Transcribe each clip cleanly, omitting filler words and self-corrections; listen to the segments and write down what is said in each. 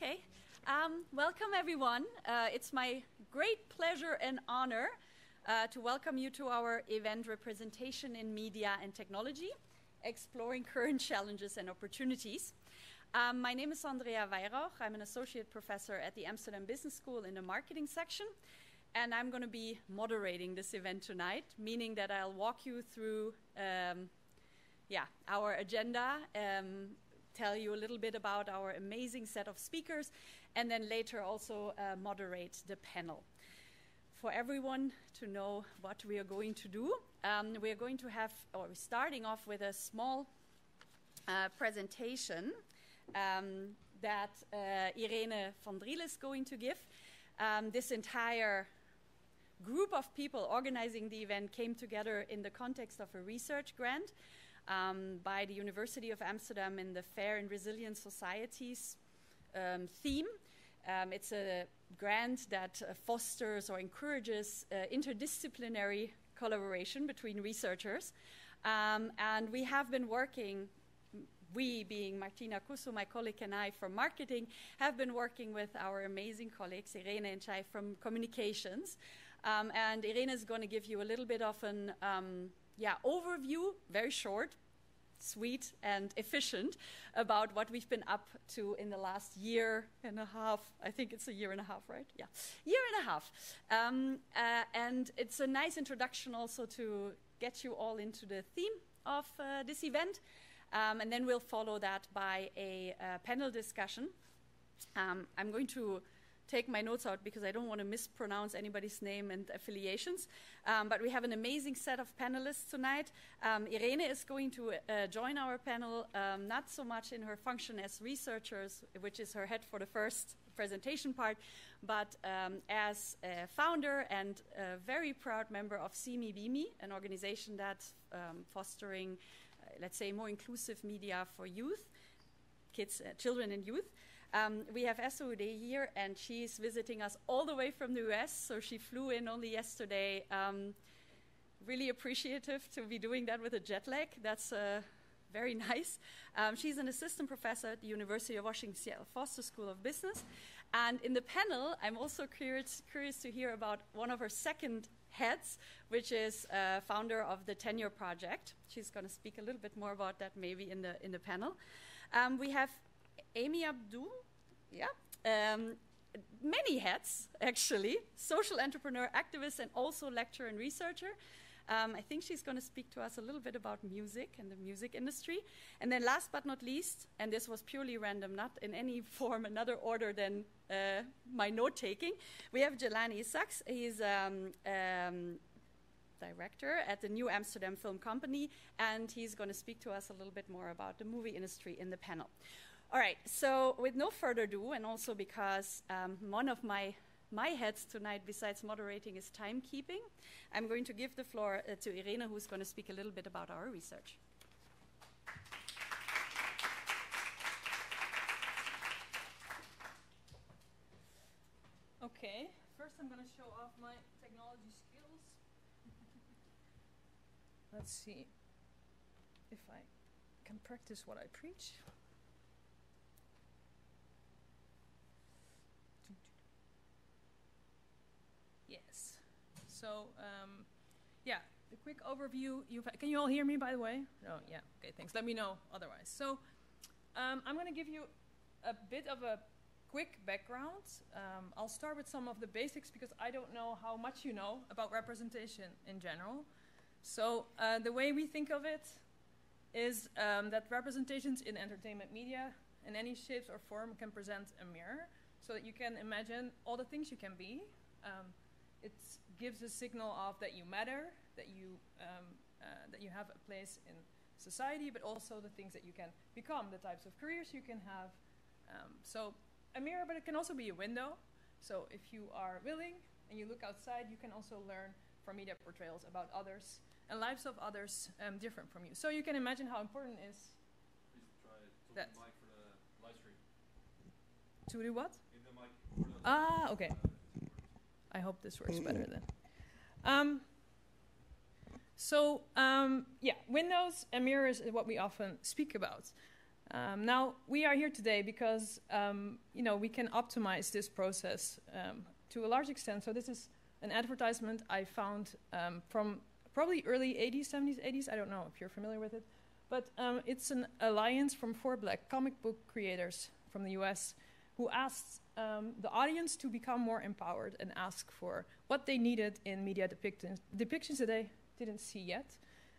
Okay. Welcome, everyone. It's my great pleasure and honor to welcome you to our event, Representation in Media and Technology, Exploring Current Challenges and Opportunities. My name is Andrea Weihrauch. I'm an associate professor at the Amsterdam Business School in the marketing section, and I'm going to be moderating this event tonight, meaning that I'll walk you through our agenda, tell you a little bit about our amazing set of speakers, and then later also moderate the panel. For everyone to know what we are going to do, we are going to have, or we're starting off with a small presentation that Irene van Driel is going to give. This entire group of people organizing the event came together in the context of a research grant by the University of Amsterdam in the Fair and Resilient Societies theme. It's a grant that fosters or encourages interdisciplinary collaboration between researchers. And we have been working, we being Martina Kusso, my colleague, and I from marketing, have been working with our amazing colleagues, Irene and Chai from communications. And Irene is going to give you a little bit of an overview, very short, sweet, and efficient, about what we've been up to in the last year and a half. I think it's a year and a half, right? Yeah, year and a half. And it's a nice introduction also to get you all into the theme of this event. And then we'll follow that by a panel discussion. I'm going to take my notes out because I don't want to mispronounce anybody's name and affiliations. But we have an amazing set of panelists tonight. Irene is going to join our panel, not so much in her function as researchers, which is her head for the first presentation part, but as a founder and a very proud member of CME BIMI, an organization that's fostering, let's say, more inclusive media for youth, kids, children and youth. We have Esther Uday here, and she's visiting us all the way from the US, so she flew in only yesterday. Really appreciative to be doing that with a jet lag. That's very nice. She's an assistant professor at the University of Washington Seattle Foster School of Business. And in the panel, I'm also curious to hear about one of her second heads, which is founder of the Tenure Project. She's going to speak a little bit more about that maybe in the panel. We have Amy Abdul, many hats actually, social entrepreneur, activist, and also lecturer and researcher. I think she's going to speak to us a little bit about music and the music industry. And then last but not least, and this was purely random, not in any form, another order than my note-taking, we have Jelani Isaks. He's director at the New Amsterdam Film Company, and he's going to speak to us a little bit more about the movie industry in the panel. All right, so with no further ado, and also because one of my heads tonight, besides moderating, is timekeeping, I'm going to give the floor to Irene, who's going to speak a little bit about our research. Okay, first I'm going to show off my technology skills. Let's see if I can practice what I preach. Yes. So, the quick overview. Can you all hear me, by the way? No, yeah. Okay, thanks. Let me know otherwise. So, I'm going to give you a bit of a quick background. I'll start with some of the basics because I don't know how much you know about representation in general. So, the way we think of it is that representations in entertainment media in any shapes or form can present a mirror so that you can imagine all the things you can be. It gives a signal of that you matter, that you have a place in society, but also the things that you can become, the types of careers you can have. So a mirror, but it can also be a window. So if you are willing and you look outside, you can also learn from media portrayals about others and lives of others different from you. So you can imagine how important it is. Please try to the mic for the live stream. To do what? In the mic for the okay. I hope this works better then. Windows and mirrors is what we often speak about. Now, we are here today because we can optimize this process to a large extent. So this is an advertisement I found from probably early 80s, 70s, 80s. I don't know if you're familiar with it. But it's an alliance from 4 black comic book creators from the US who asked the audience to become more empowered and ask for what they needed in media depictions that they didn't see yet.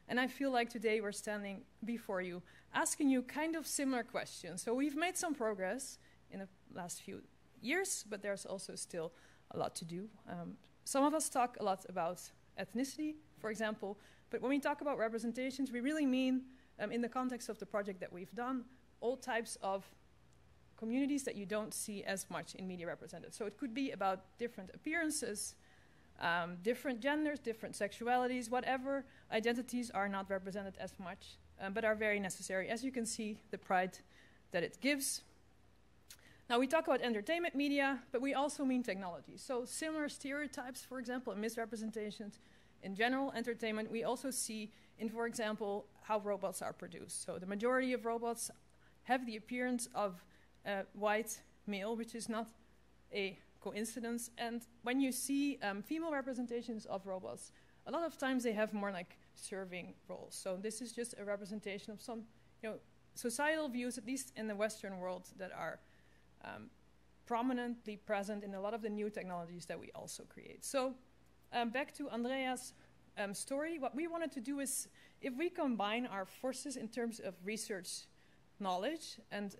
And I feel like today we're standing before you, asking you kind of similar questions. So we've made some progress in the last few years, but there's also still a lot to do. Some of us talk a lot about ethnicity, for example, but when we talk about representations, we really mean, in the context of the project that we've done, all types of communities that you don't see as much in media represented. So it could be about different appearances, different genders, different sexualities, whatever identities are not represented as much, but are very necessary. As you can see, the pride that it gives. Now, we talk about entertainment media, but we also mean technology. So similar stereotypes, for example, and misrepresentations in general entertainment, we also see in, for example, how robots are produced. So the majority of robots have the appearance of a white male, which is not a coincidence. And when you see female representations of robots, a lot of times they have more like serving roles. So this is just a representation of some societal views, at least in the Western world, that are prominently present in a lot of the new technologies that we also create. So back to Andrea's story, what we wanted to do is, if we combine our forces in terms of research knowledge and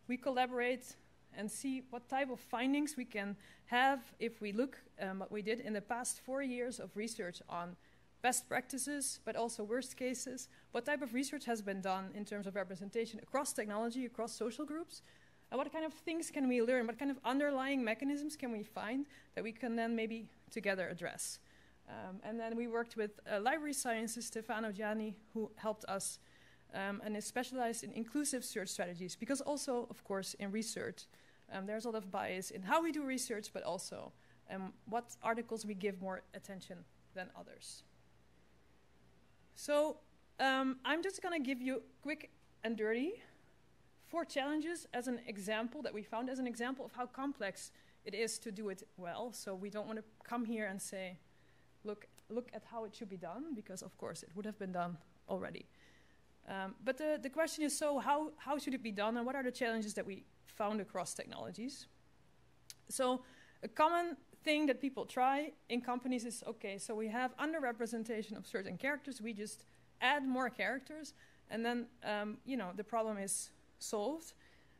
we collaborate and see what type of findings we can have if we look what we did in the past 4 years of research on best practices, but also worst cases, what type of research has been done in terms of representation across technology, across social groups, and what kind of things can we learn, what kind of underlying mechanisms can we find that we can then maybe together address. And then we worked with library scientist Stefano Gianni, who helped us and is specialized in inclusive search strategies, because also, of course, in research, there's a lot of bias in how we do research, but also what articles we give more attention than others. So I'm just going to give you quick and dirty 4 challenges as an example that we found as an example of how complex it is to do it well. So we don't want to come here and say, look at how it should be done, because of course it would have been done already. But the question is, so how should it be done, and what are the challenges that we found across technologies? So a common thing that people try in companies is, okay, so we have underrepresentation of certain characters, we just add more characters, and then the problem is solved.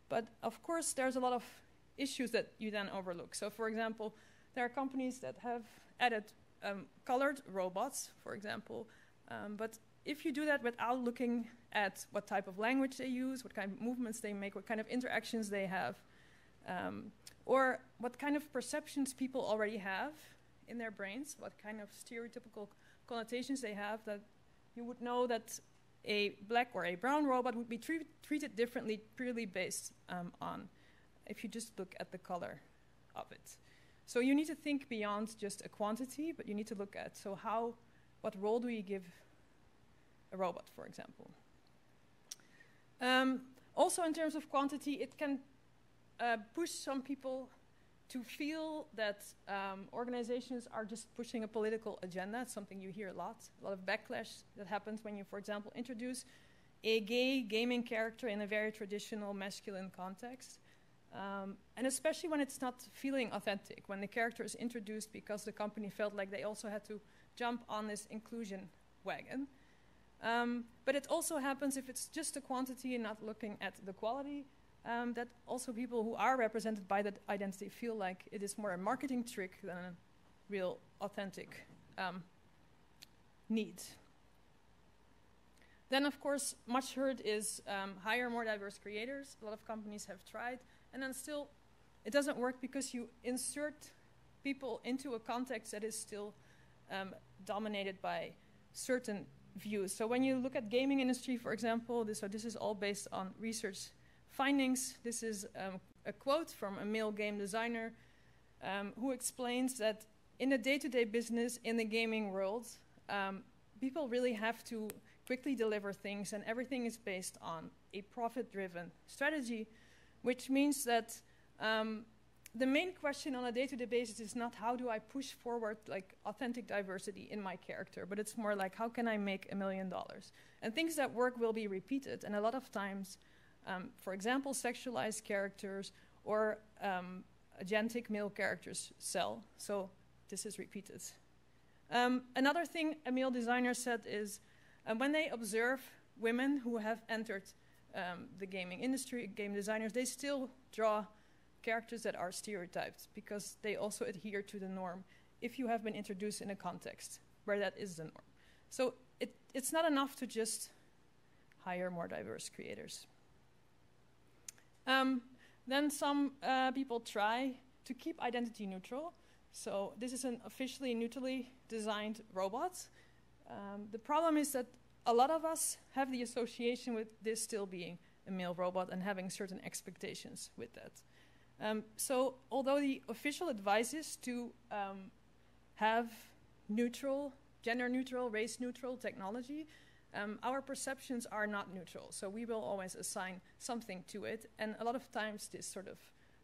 But of course there's a lot of issues that you then overlook. So for example, there are companies that have added colored robots, for example, but if you do that without looking at what type of language they use, what kind of movements they make, what kind of interactions they have, or what kind of perceptions people already have in their brains, what kind of stereotypical connotations they have, that you would know that a black or a brown robot would be treated differently purely based on if you just look at the color of it. So you need to think beyond just a quantity, but you need to look at, so what role do you give a robot, for example? Also, in terms of quantity, it can push some people to feel that organizations are just pushing a political agenda. It's something you hear a lot of backlash that happens when you, for example, introduce a gay gaming character in a very traditional masculine context. And especially when it's not feeling authentic, when the character is introduced because the company felt like they also had to jump on this inclusion wagon. But it also happens if it's just a quantity and not looking at the quality, that also people who are represented by that identity feel like it is more a marketing trick than a real authentic need. Then, of course, much heard is hire more diverse creators. A lot of companies have tried, and then still it doesn't work because you insert people into a context that is still dominated by certain views. So when you look at gaming industry, for example, this is all based on research findings. This is a quote from a male game designer who explains that in the day-to-day business in the gaming world, people really have to quickly deliver things, and everything is based on a profit-driven strategy, which means that the main question on a day-to-day basis is not how do I push forward like authentic diversity in my character, but it's more like how can I make $1 million? And things that work will be repeated, and a lot of times, for example, sexualized characters or agentic male characters sell, so this is repeated. Another thing a male designer said is when they observe women who have entered the gaming industry, game designers, they still draw characters that are stereotyped because they also adhere to the norm if you have been introduced in a context where that is the norm. So it's not enough to just hire more diverse creators. Then some people try to keep identity neutral. So this is an officially neutrally designed robot. The problem is that a lot of us have the association with this still being a male robot and having certain expectations with that. So although the official advice is to have neutral, gender neutral, race neutral technology, our perceptions are not neutral. So we will always assign something to it. And a lot of times this sort of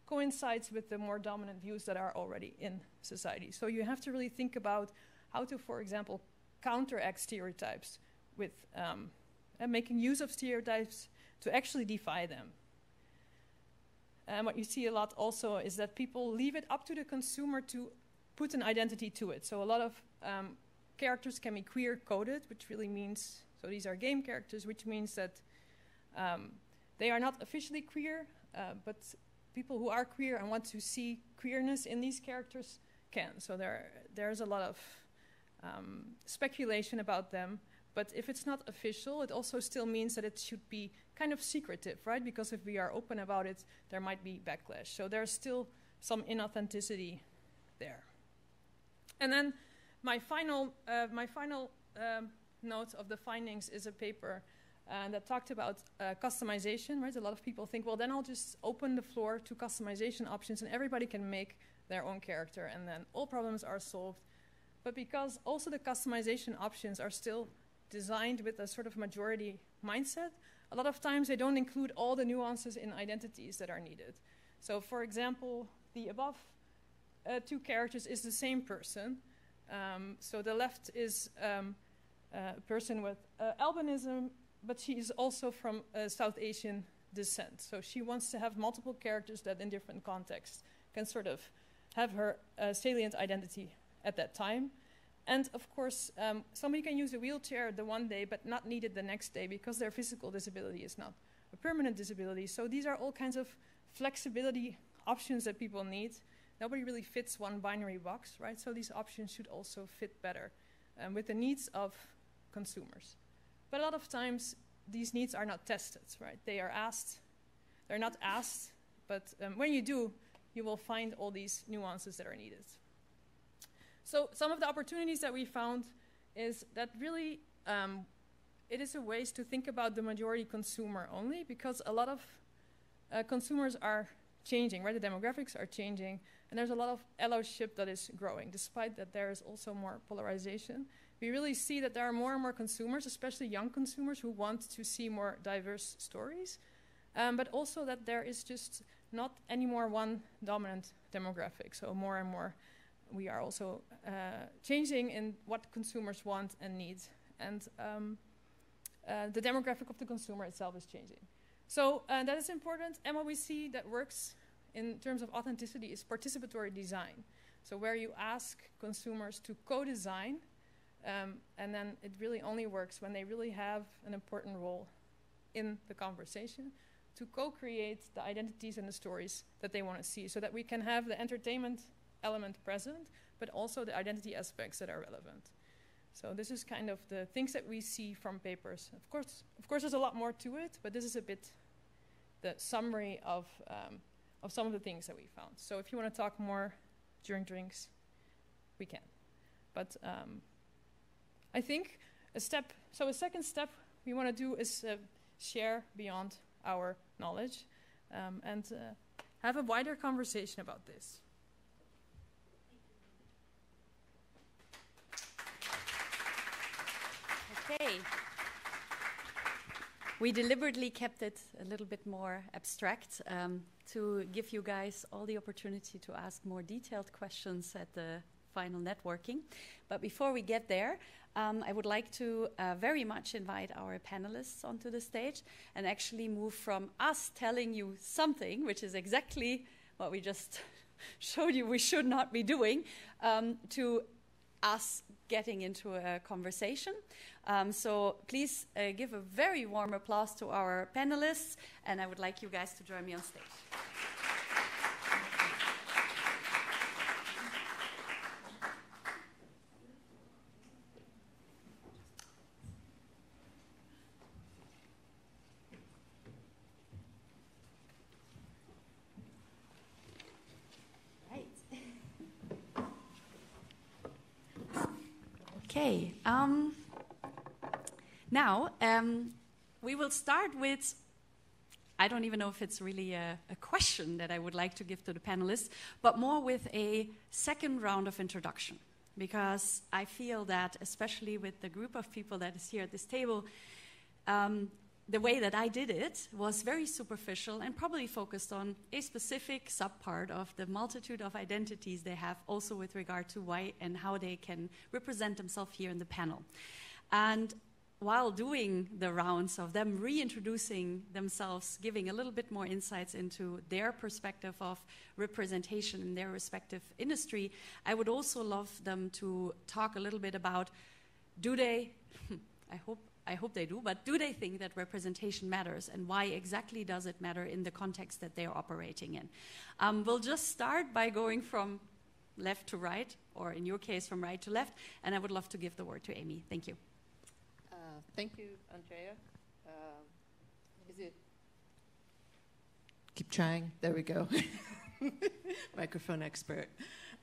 coincides with the more dominant views that are already in society. So you have to really think about how to, for example, counteract stereotypes with making use of stereotypes to actually defy them. And what you see a lot also is that people leave it up to the consumer to put an identity to it. So a lot of characters can be queer coded, which really means, so these are game characters, which means that they are not officially queer, but people who are queer and want to see queerness in these characters can. So there's a lot of speculation about them. But if it's not official, it also still means that it should be kind of secretive, right? Because if we are open about it, there might be backlash. So there's still some inauthenticity there. And then my final note of the findings is a paper that talked about customization, right? A lot of people think, well, then I'll just open the floor to customization options and everybody can make their own character and then all problems are solved. But because also the customization options are still designed with a sort of majority mindset, a lot of times they don't include all the nuances in identities that are needed. So for example, the above two characters is the same person. So the left is a person with albinism, but she is also from South Asian descent. So she wants to have multiple characters that in different contexts can sort of have her salient identity at that time. And of course, somebody can use a wheelchair the one day, but not need it the next day because their physical disability is not a permanent disability. So these are all kinds of flexibility options that people need. Nobody really fits one binary box, right? So these options should also fit better with the needs of consumers. But a lot of times, these needs are not tested, right? They are asked, they're not asked, but when you do, you will find all these nuances that are needed. So some of the opportunities that we found is that really it is a waste to think about the majority consumer only because a lot of consumers are changing, right? The demographics are changing and there's a lot of allyship that is growing despite that there is also more polarization. We really see that there are more and more consumers, especially young consumers who want to see more diverse stories, but also that there is just not anymore one dominant demographic. So more and more we are also changing in what consumers want and need. And the demographic of the consumer itself is changing. So that is important. And what we see that works in terms of authenticity is participatory design. So where you ask consumers to co-design, and then it really only works when they really have an important role in the conversation to co-create the identities and the stories that they want to see so that we can have the entertainment element present, but also the identity aspects that are relevant. So this is kind of the things that we see from papers. Of course, there's a lot more to it, but this is a bit the summary of some of the things that we found. So if you want to talk more during drinks, we can. But I think a second step we want to do is share beyond our knowledge and have a wider conversation about this. Okay. We deliberately kept it a little bit more abstract to give you guys all the opportunity to ask more detailed questions at the final networking. But before we get there, I would like to very much invite our panelists onto the stage and actually move from us telling you something, which is exactly what we just showed you we should not be doing, to us getting into a conversation. So please give a very warm applause to our panelists, and I would like you guys to join me on stage. Okay, now we will start with, I don't even know if it's really a question that I would like to give to the panelists, but more with a second round of introduction. Because I feel that, especially with the group of people that is here at this table, the way that I did it was very superficial and probably focused on a specific subpart of the multitude of identities they have, also with regard to why and how they can represent themselves here in the panel. And while doing the rounds of them reintroducing themselves, giving a little bit more insights into their perspective of representation in their respective industry, I would also love them to talk a little bit about, do they, I hope they do, but do they think that representation matters, and why exactly does it matter in the context that they are operating in? We'll just start by going from left to right, or in your case, from right to left, and I would love to give the word to Amy. Thank you. Thank you, Andrea. Is it? Keep trying. There we go. Microphone expert.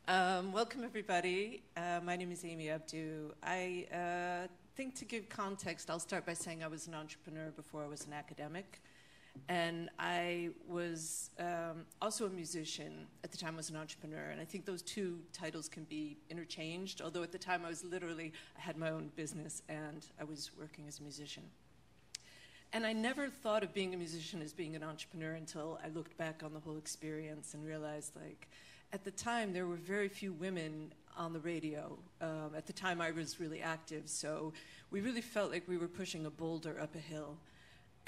Welcome, everybody. My name is Amy Abdu. I think to give context, I'll start by saying I was an entrepreneur before I was an academic. And I was also a musician. At the time I was an entrepreneur. And I think those two titles can be interchanged, although at the time I had my own business and I was working as a musician. And I never thought of being a musician as being an entrepreneur until I looked back on the whole experience and realized, like, at the time there were very few women on the radio. At the time I was really active, so we really felt like we were pushing a boulder up a hill.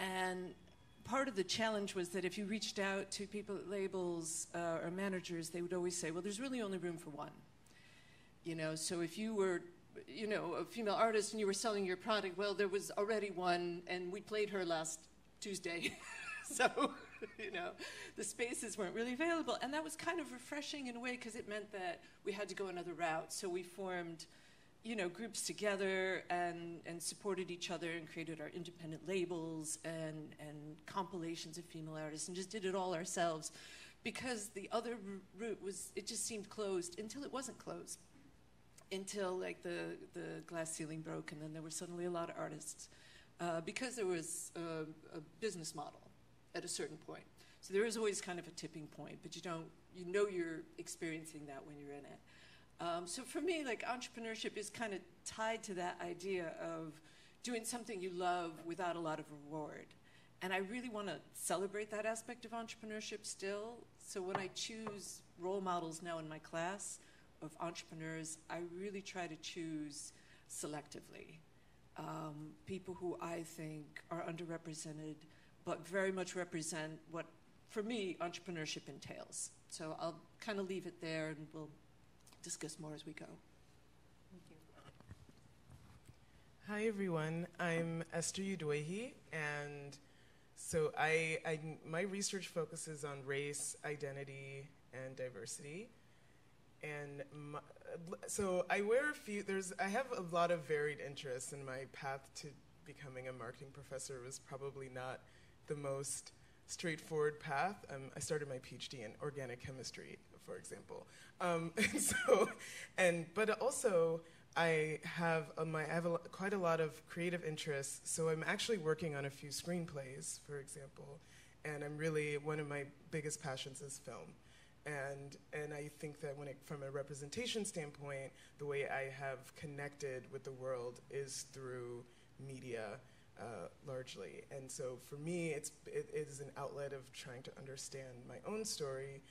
And part of the challenge was that if you reached out to people at labels or managers, they would always say, well, there's really only room for one. You know, so if you were, you know, a female artist and you were selling your product, well, there was already one, and we played her last Tuesday. So, you know, the spaces weren't really available. And that was kind of refreshing in a way, because it meant that we had to go another route. So we formed, you know, groups together and supported each other and created our independent labels and compilations of female artists and just did it all ourselves, because the other route was, it just seemed closed until it wasn't closed. Until, like, the glass ceiling broke, and then there were suddenly a lot of artists because there was a business model at a certain point. So there is always kind of a tipping point, but you know you're experiencing that when you're in it. So for me, like, entrepreneurship is kind of tied to that idea of doing something you love without a lot of reward. And I really want to celebrate that aspect of entrepreneurship still. So when I choose role models now in my class of entrepreneurs, I really try to choose selectively people who I think are underrepresented, but very much represent what, for me, entrepreneurship entails. So I'll kind of leave it there, and we'll discuss more as we go. Thank you. Hi, everyone. I'm Esther Udoihi, and so my research focuses on race, identity, and diversity. And so I have a lot of varied interests, and my path to becoming a marketing professor was probably not the most straightforward path. I started my PhD in organic chemistry, for example. But also I have quite a lot of creative interests. So I'm actually working on a few screenplays, for example, and one of my biggest passions is film. And I think that from a representation standpoint, the way I have connected with the world is through media. largely. And so for me, it is an outlet of trying to understand my own story.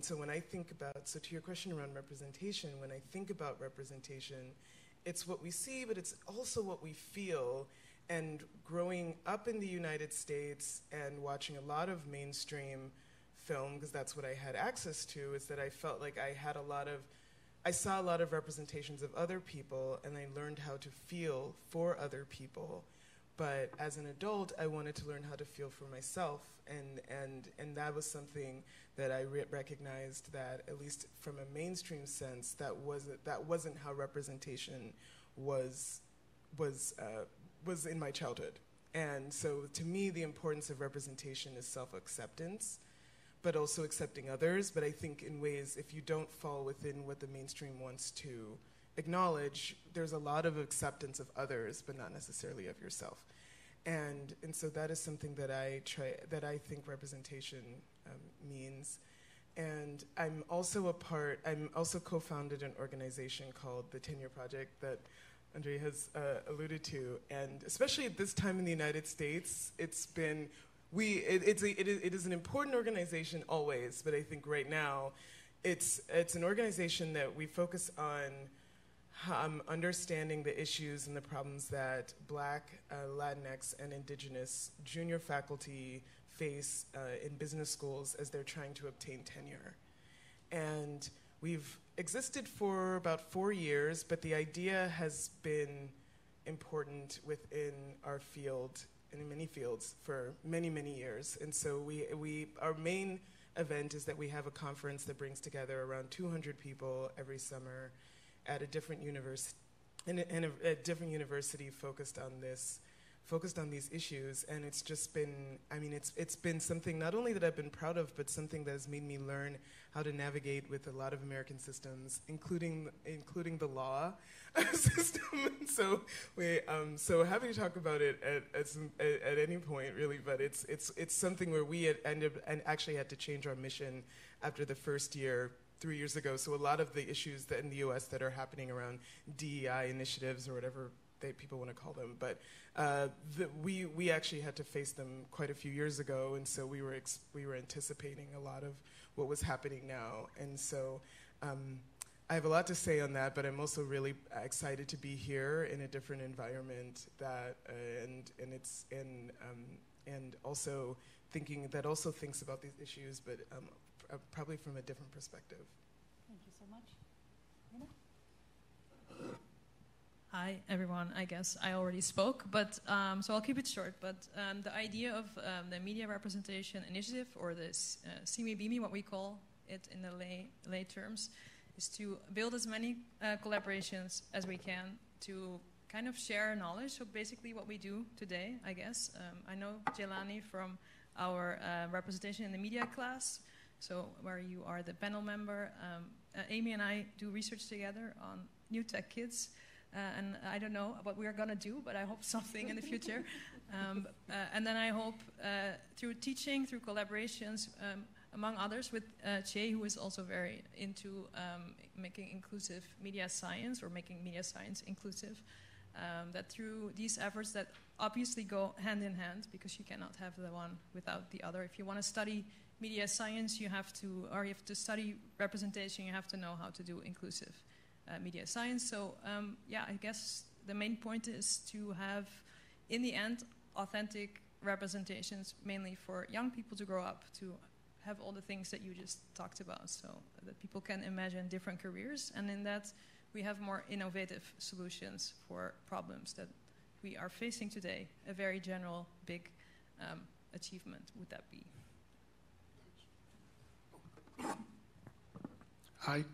So when I think about, so to your question around representation, when I think about representation, it's what we see, but it's also what we feel. And growing up in the United States and watching a lot of mainstream film, because that's what I had access to, is that I felt like I saw a lot of representations of other people, and I learned how to feel for other people. But as an adult, I wanted to learn how to feel for myself, and that was something that I recognized that, at least from a mainstream sense, that wasn't how representation was in my childhood. And so, to me, the importance of representation is self-acceptance, but also accepting others. But I think in ways, if you don't fall within what the mainstream wants to acknowledge, there's a lot of acceptance of others, but not necessarily of yourself. And so that is something that I think representation means. And I'm also co-founded an organization called the Tenure Project that Andre has alluded to. And especially at this time in the United States, it is an important organization always, but I think right now it's an organization that we focus on understanding the issues and the problems that Black, Latinx, and Indigenous junior faculty face in business schools as they're trying to obtain tenure. And we've existed for about 4 years, but the idea has been important within our field, and in many fields, for many, many years. And so our main event is that we have a conference that brings together around 200 people every summer at a different university, a different university focused on these issues. And it's just been, it's been something not only that I've been proud of, but something that has made me learn how to navigate with a lot of American systems, including the law system. And so so happy to talk about it at any point, really. But it's something where we actually had to change our mission after the first year 3 years ago. So a lot of the issues that in the U.S. that are happening around DEI initiatives or whatever people want to call them, but we actually had to face them quite a few years ago, and so we were anticipating a lot of what was happening now. And so I have a lot to say on that, but I'm also really excited to be here in a different environment and also thinks about these issues, but probably from a different perspective. Thank you so much. Nina? Hi, everyone. I guess I already spoke, but so I'll keep it short. But the idea of the Media Representation Initiative, or this CME-BIMI, what we call it in the lay terms, is to build as many collaborations as we can to kind of share knowledge. So basically what we do today, I guess. I know Jelani from our representation in the media class, so where you are the panel member. Amy and I do research together on new tech kids. And I don't know what we are going to do, but I hope something in the future. And then I hope through teaching, through collaborations, among others, with Che, who is also very into making inclusive media science, or making media science inclusive, that through these efforts that obviously go hand in hand, because you cannot have the one without the other. If you want to study media science, you have to study representation, you have to know how to do inclusive media science. So I guess the main point is to have, in the end, authentic representations, mainly for young people to grow up, to have all the things that you just talked about, so that people can imagine different careers, and in that we have more innovative solutions for problems that we are facing today. A very general, big achievement would that be? Hi.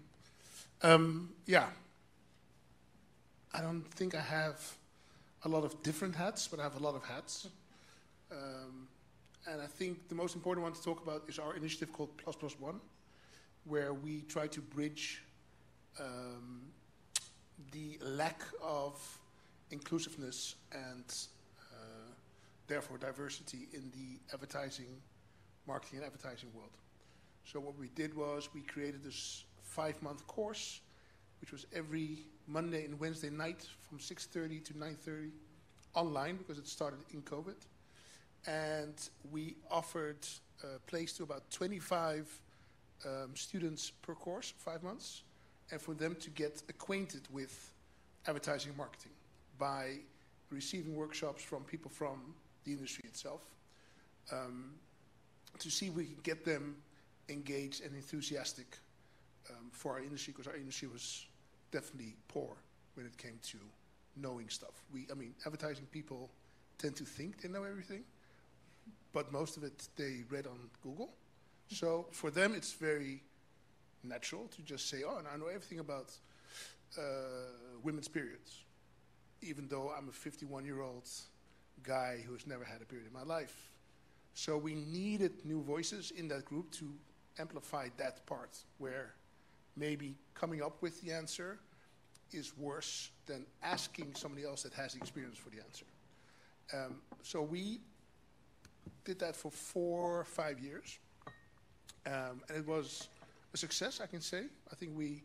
I don't think I have a lot of different hats, but I have a lot of hats. And I think the most important one to talk about is our initiative called ++1, where we try to bridge the lack of inclusiveness and therefore diversity in the marketing and advertising world. So what we did was we created this 5-month course, which was every Monday and Wednesday night from 6:30 to 9:30 online because it started in COVID. And we offered a place to about 25 students per course, 5 months, and for them to get acquainted with advertising marketing by receiving workshops from people from the industry itself, to see if we can get them engaged and enthusiastic for our industry, because our industry was definitely poor when it came to knowing stuff. Advertising people tend to think they know everything, but most of it they read on Google. So for them, it's very natural to just say, oh, and I know everything about women's periods, even though I'm a 51-year-old guy who has never had a period in my life. So we needed new voices in that group to amplify that part, where maybe coming up with the answer is worse than asking somebody else that has experience for the answer. So we did that for 4 or 5 years. And it was a success, I can say. I think we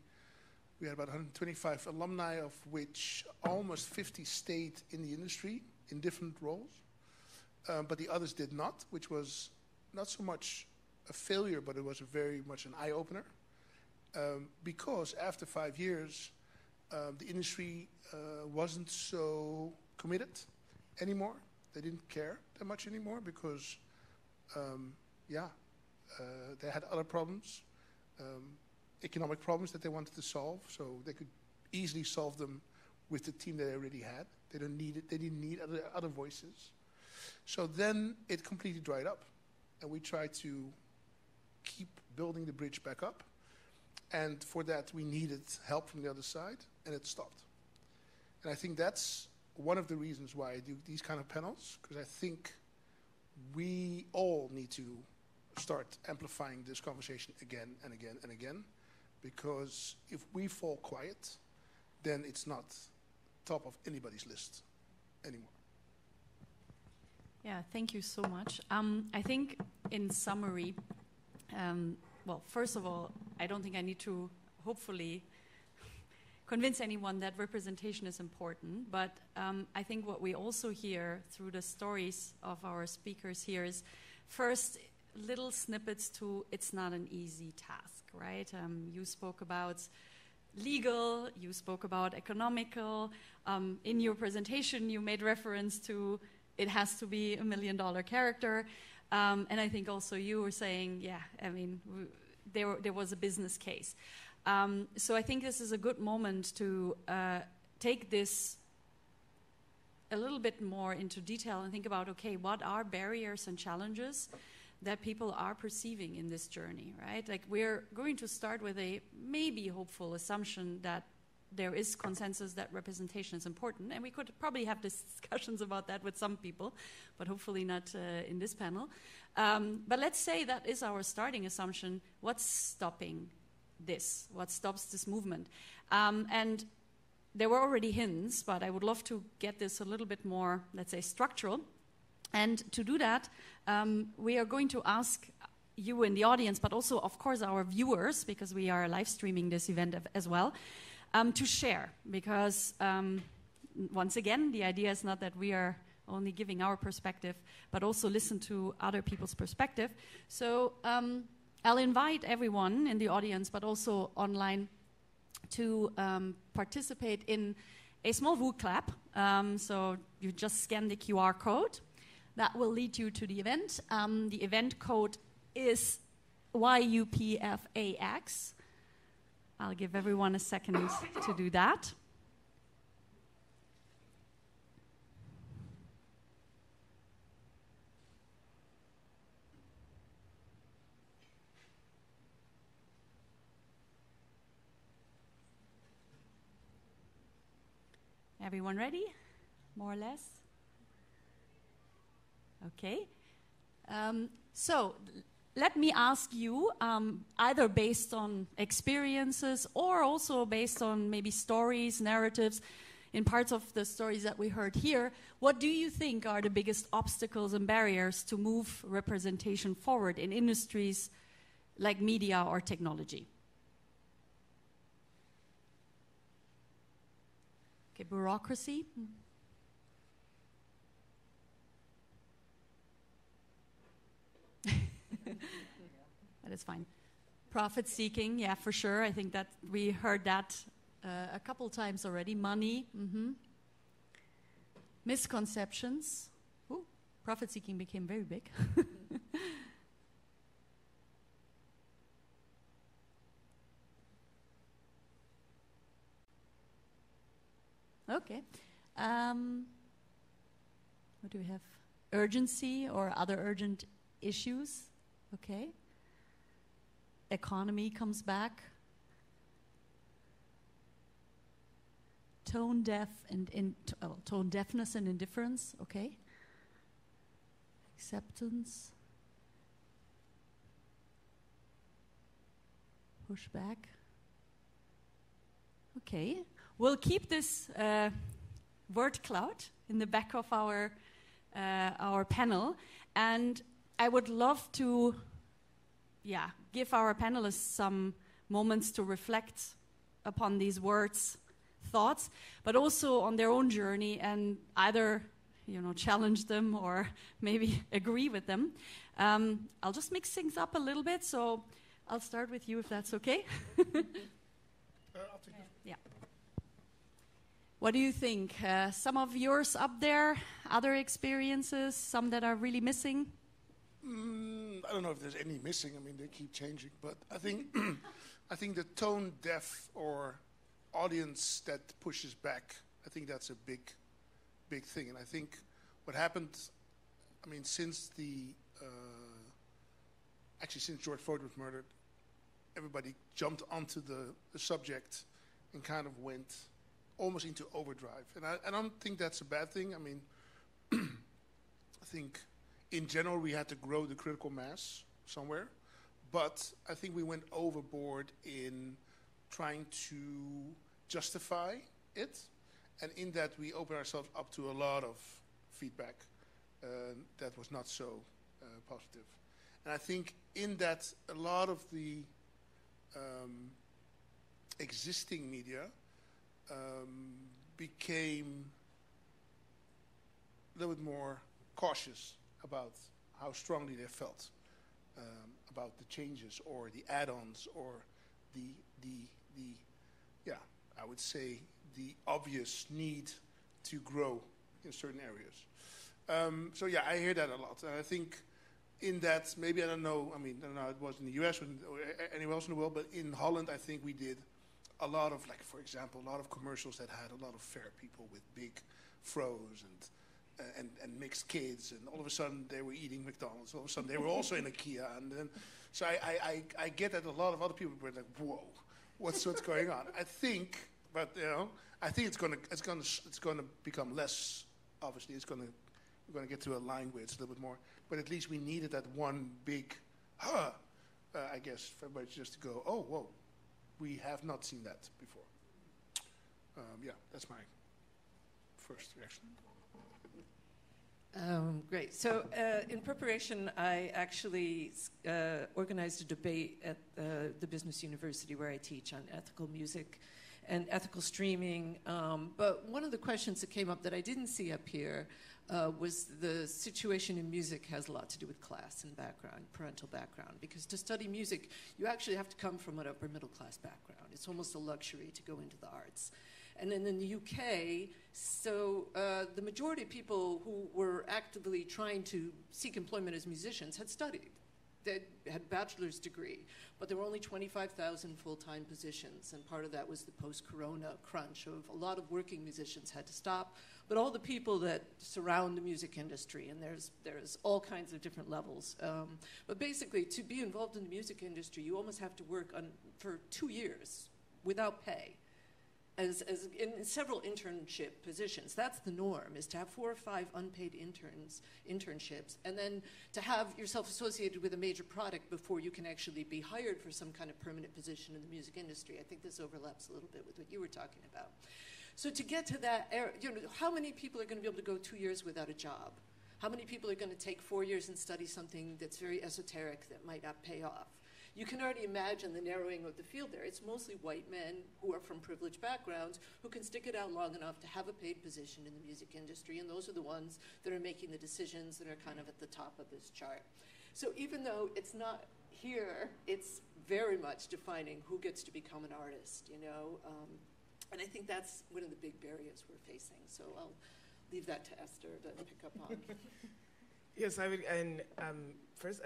had about 125 alumni, of which almost 50 stayed in the industry in different roles. But the others did not, which was not so much a failure, but it was very much an eye-opener. Because after 5 years, the industry wasn't so committed anymore. They didn't care that much anymore because, they had other problems, economic problems that they wanted to solve, so they could easily solve them with the team they already had. They didn't need other voices. So then it completely dried up, and we tried to keep building the bridge back up. And for that, we needed help from the other side, and it stopped. And I think that's one of the reasons why I do these kind of panels, because I think we all need to start amplifying this conversation again and again and again, because if we fall quiet, then it's not top of anybody's list anymore. Yeah, thank you so much. I think in summary, well, first of all, I don't think I need to hopefully convince anyone that representation is important, but I think what we also hear through the stories of our speakers here is, first, little snippets to it's not an easy task, right? You spoke about legal, you spoke about economical. In your presentation, you made reference to it has to be $1 million character. And I think also you were saying, there was a business case. So I think this is a good moment to take this a little bit more into detail and think about, okay, what are barriers and challenges that people are perceiving in this journey, right? Like, we're going to start with a maybe hopeful assumption that there is consensus that representation is important, and we could probably have discussions about that with some people, but hopefully not in this panel. But let's say that is our starting assumption. What's stopping this? What stops this movement? And there were already hints, but I would love to get this a little bit more, let's say, structural. And to do that, we are going to ask you in the audience, but also, of course, our viewers, because we are live streaming this event as well, to share. Because, once again, the idea is not that we are only giving our perspective, but also listen to other people's perspective. So I'll invite everyone in the audience, but also online, to participate in a small Woo clap. So you just scan the QR code. That will lead you to the event. The event code is YUPFAX. I'll give everyone a second to do that. Everyone ready? More or less? Okay. So let me ask you, either based on experiences or also based on maybe stories, narratives, in parts of the stories that we heard here, what do you think are the biggest obstacles and barriers to move representation forward in industries like media or technology? Okay, bureaucracy. is fine. Profit seeking, yeah, for sure. I think that we heard that a couple times already. Money, misconceptions. Ooh, profit seeking became very big. Okay. What do we have? Urgency or other urgent issues. Okay. Economy comes back. Tone deafness and indifference. Okay. Acceptance. Pushback. Okay. We'll keep this word cloud in the back of our panel, and I would love to, give our panelists some moments to reflect upon these words, thoughts, but also on their own journey, and either challenge them or maybe agree with them. I'll just mix things up a little bit, so I'll start with you if that's okay. I'll take this. Yeah. What do you think? Some of yours up there, other experiences, some that are really missing? I don't know if there's any missing. I mean, they keep changing. But I think I think the tone deaf or audience that pushes back, I think that's a big thing. And I think what happened, I mean, since George Floyd was murdered, everybody jumped onto the subject and kind of went almost into overdrive. And I don't think that's a bad thing. I mean, I think in general we had to grow the critical mass somewhere, but I think we went overboard in trying to justify it, and in that we opened ourselves up to a lot of feedback that was not so positive. And I think in that a lot of the existing media became a little bit more cautious about how strongly they felt about the changes or the add-ons or the I would say the obvious need to grow in certain areas. So yeah, I hear that a lot, and I think in that, maybe I don't know how it was in the US or anywhere else in the world, but in Holland I think we did a lot of, like, for example, a lot of commercials that had a lot of fair people with big fros and mixed kids, and all of a sudden they were eating McDonald's. All of a sudden they were also in IKEA, and then so I get that a lot of other people were like, whoa, what's going on? I think, but I think it's gonna become less. Obviously, we're gonna get to a line where it's a little bit more. But at least we needed that one big, I guess, for everybody just to go, oh, whoa. We have not seen that before. That's my first reaction. Great. So in preparation, I actually organized a debate at the Business University where I teach on ethical music and ethical streaming. But one of the questions that came up that I didn't see up here was the situation in music has a lot to do with class and background, parental background. Because to study music, you actually have to come from an upper middle class background. It's almost a luxury to go into the arts. And then in the UK, so the majority of people who were actively trying to seek employment as musicians had studied. They had a bachelor's degree, but there were only 25,000 full-time positions, and part of that was the post-corona crunch of a lot of working musicians had to stop, but all the people that surround the music industry, and there's all kinds of different levels. But basically, to be involved in the music industry, you almost have to work for 2 years without pay. As in several internship positions. That's the norm, is to have 4 or 5 unpaid internships, and then to have yourself associated with a major product before you can actually be hired for some kind of permanent position in the music industry. I think this overlaps a little bit with what you were talking about. So to get to that era, how many people are going to be able to go 2 years without a job? How many people are going to take 4 years and study something that's very esoteric that might not pay off? You can already imagine the narrowing of the field there. It's mostly white men who are from privileged backgrounds who can stick it out long enough to have a paid position in the music industry, and those are the ones that are making the decisions that are kind of at the top of this chart. So even though it's not here, it's very much defining who gets to become an artist, you know. And I think that's one of the big barriers we're facing. So I'll leave that to Esther to pick up on. Yes, I would, and first,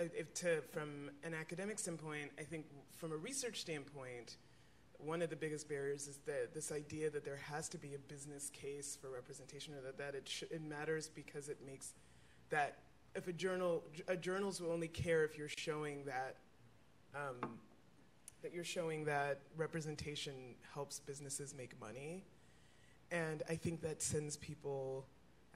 from an academic standpoint, I think from a research standpoint, one of the biggest barriers is that this idea that there has to be a business case for representation, or that it matters because it makes that if journals will only care if you're showing that that representation helps businesses make money, and I think that sends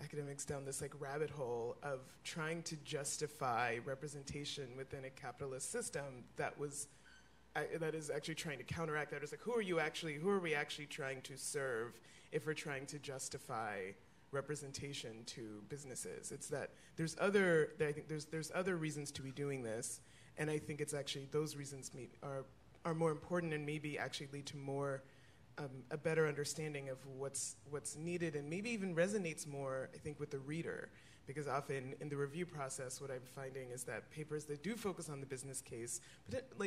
academics down this like rabbit hole of trying to justify representation within a capitalist system that is actually trying to counteract that. It's like, who are we actually trying to serve if we're trying to justify representation to businesses? It's that there's other reasons to be doing this, and I think it's actually those reasons are more important and maybe actually lead to more a better understanding of what's needed, and maybe even resonates more, I think, with the reader. Because often in the review process, what I'm finding is that papers that do focus on the business case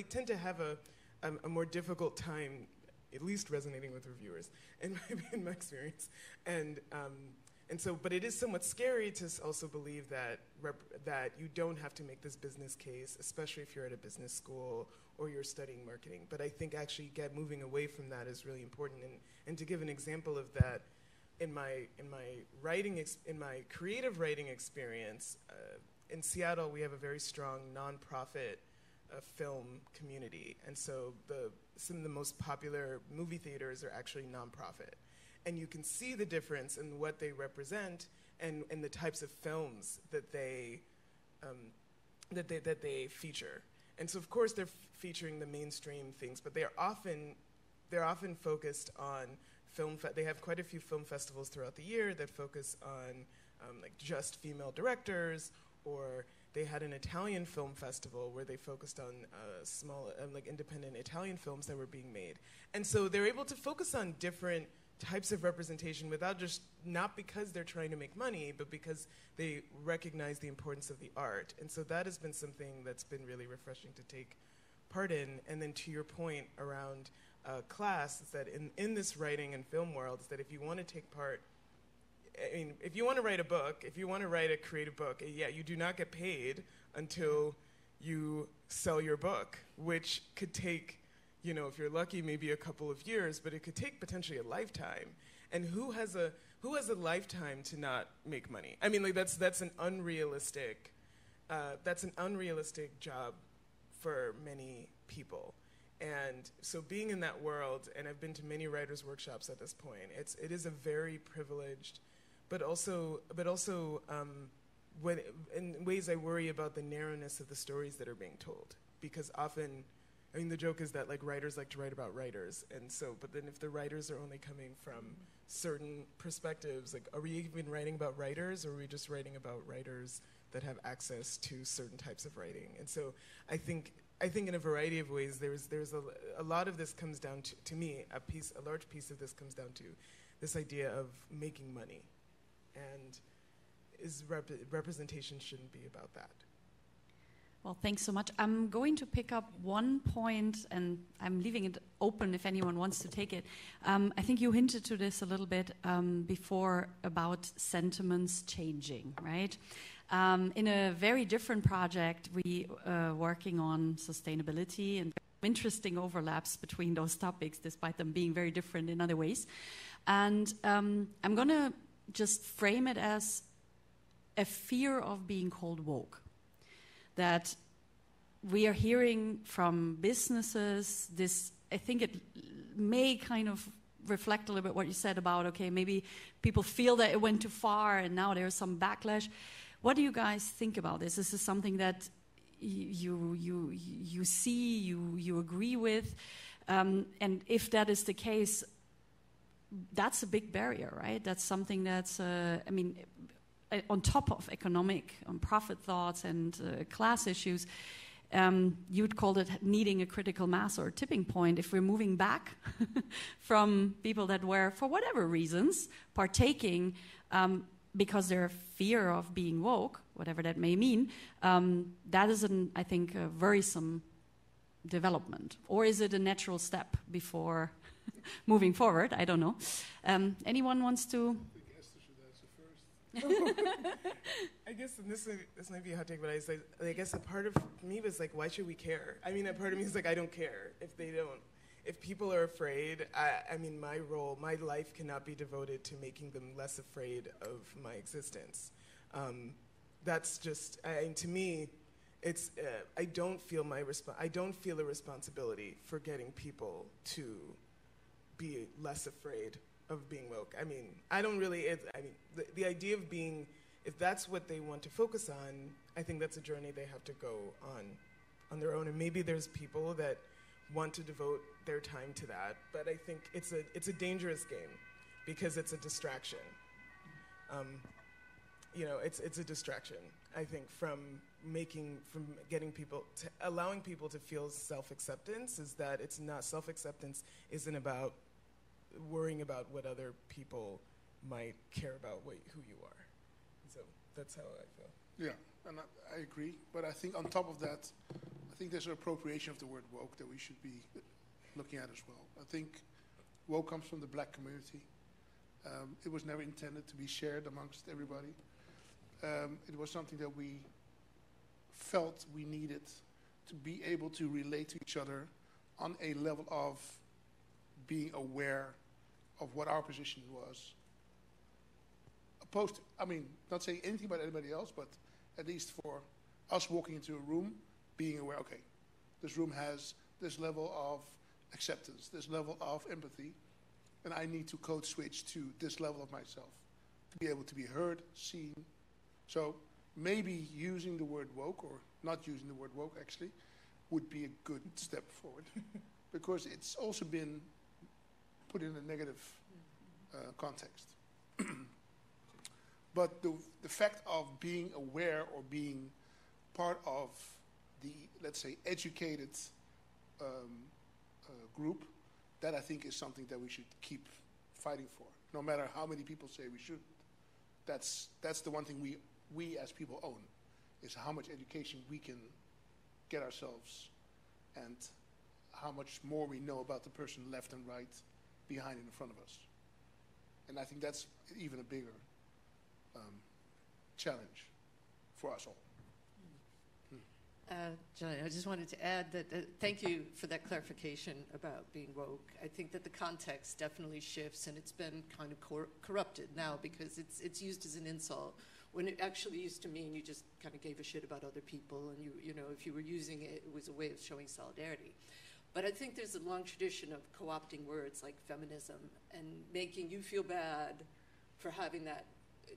tend to have a more difficult time, at least resonating with reviewers, in my experience. And so, but it is somewhat scary to also believe that you don't have to make this business case, especially if you're at a business school or you're studying marketing. But I think actually moving away from that is really important. And to give an example of that, in my creative writing experience, in Seattle we have a very strong nonprofit film community, and so some of the most popular movie theaters are actually nonprofit. And you can see the difference in what they represent and the types of films that they feature. And so, of course, they're featuring the mainstream things, but they're often focused on film. They have quite a few film festivals throughout the year that focus on just female directors, or they had an Italian film festival where they focused on small, independent Italian films that were being made. And so they're able to focus on different types of representation not because they're trying to make money, but because they recognize the importance of the art. And so that has been something that's been really refreshing to take part in. And then to your point around class, is that in this writing and film world, is that if you want to take part, I mean, if you want to write a book, if you want to write a creative book, you do not get paid until you sell your book, which could take, if you're lucky, maybe a couple of years, but it could take potentially a lifetime. And who has a lifetime to not make money? I mean, that's an unrealistic job for many people. And so being in that world, and I've been to many writers' workshops at this point, it is a very privileged, but also when in ways I worry about the narrowness of the stories that are being told, because often, I mean, the joke is that writers like to write about writers, and so, but then if the writers are only coming from certain perspectives, are we even writing about writers, or are we just writing about writers that have access to certain types of writing? And so I think in a variety of ways, there's a lot of this comes down to me, a large piece of this comes down to this idea of making money, and representation shouldn't be about that. Well, thanks so much. I'm going to pick up one point, and I'm leaving it open if anyone wants to take it. I think you hinted to this a little bit before about sentiments changing, right? In a very different project, we working on sustainability, and interesting overlaps between those topics, despite them being very different in other ways. And I'm going to just frame it as a fear of being called woke. That we are hearing from businesses, I think it may kind of reflect a little bit what you said about, okay, maybe people feel that it went too far and now there's some backlash. What do you guys think about this? Is this something that you see, you agree with? And if that is the case, that's a big barrier, right? That's something that's, on top of economic, profit thoughts and class issues, you'd call it needing a critical mass or a tipping point. If we're moving back from people that were, for whatever reasons, partaking because their fear of being woke, whatever that may mean, that is, I think, a worrisome development? Or is it a natural step before moving forward? I don't know. Anyone wants to? I think Esther should answer first. I guess this might be a hot take, but I guess a part of me was like, why should we care? I mean, a part of me is like, I don't care if they don't. If people are afraid, I mean, my life cannot be devoted to making them less afraid of my existence. That's just, to me, it's. I don't feel a responsibility for getting people to be less afraid of being woke. I mean, I don't really. The idea of being, if that's what they want to focus on, I think that's a journey they have to go on their own. And maybe there's people that want to devote their time to that, but I think it's a dangerous game because it's a distraction. It's a distraction. I think from getting people to allowing people to feel self-acceptance is that it's not self-acceptance isn't about worrying about what other people might care about who you are. So that's how I feel. Yeah, and I agree. But I think on top of that, I think there's an appropriation of the word woke that we should be looking at as well. I think woke comes from the black community. It was never intended to be shared amongst everybody. It was something that we felt we needed to be able to relate to each other on a level of being aware of what our position was. Opposed to, I mean, not saying anything about anybody else, but at least for us walking into a room, being aware, okay, this room has this level of acceptance, this level of empathy, and I need to code switch to this level of myself to be able to be heard, seen. So maybe using the word woke, or not using the word woke actually, would be a good step forward because it's also been put in a negative context. But the fact of being aware or being part of the, let's say, educated group, that I think is something that we should keep fighting for, no matter how many people say we should. That's the one thing we as people own, is how much education we can get ourselves and how much more we know about the person left and right, behind and in front of us. And I think that's even a bigger challenge for us all. Johnny, I just wanted to add that thank you for that clarification about being woke. I think that the context definitely shifts, and it's been kind of corrupted now because it's used as an insult when it actually used to mean you just kind of gave a shit about other people, and you know, if you were using it, it was a way of showing solidarity. But I think there's a long tradition of co-opting words like feminism and making you feel bad for having that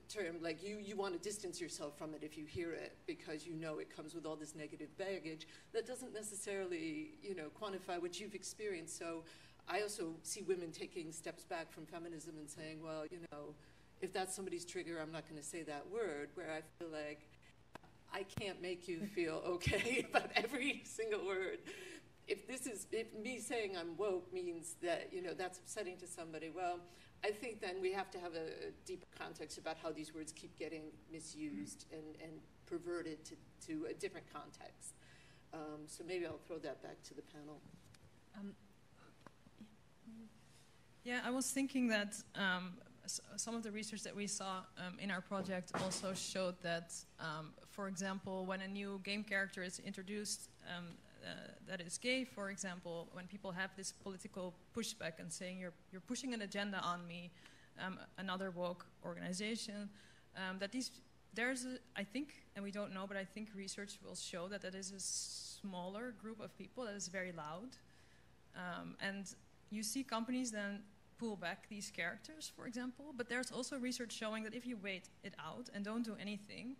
term, like you want to distance yourself from it if you hear it because you know it comes with all this negative baggage that doesn't necessarily, you know, quantify what you've experienced. So I also see women taking steps back from feminism and saying, well, you know, if that's somebody's trigger, I'm not going to say that word, where I feel like I can't make you feel okay about every single word. If me saying I'm woke means that, you know, that's upsetting to somebody, well, I think then we have to have a deeper context about how these words keep getting misused and perverted to a different context. So maybe I'll throw that back to the panel. Yeah, I was thinking that some of the research that we saw in our project also showed that, for example, when a new game character is introduced that is gay, for example, when people have this political pushback and saying you're pushing an agenda on me, another woke organization, I think, and we don't know, but I think research will show that is a smaller group of people that is very loud. And you see companies then pull back these characters, for example, but there's also research showing that if you wait it out and don't do anything,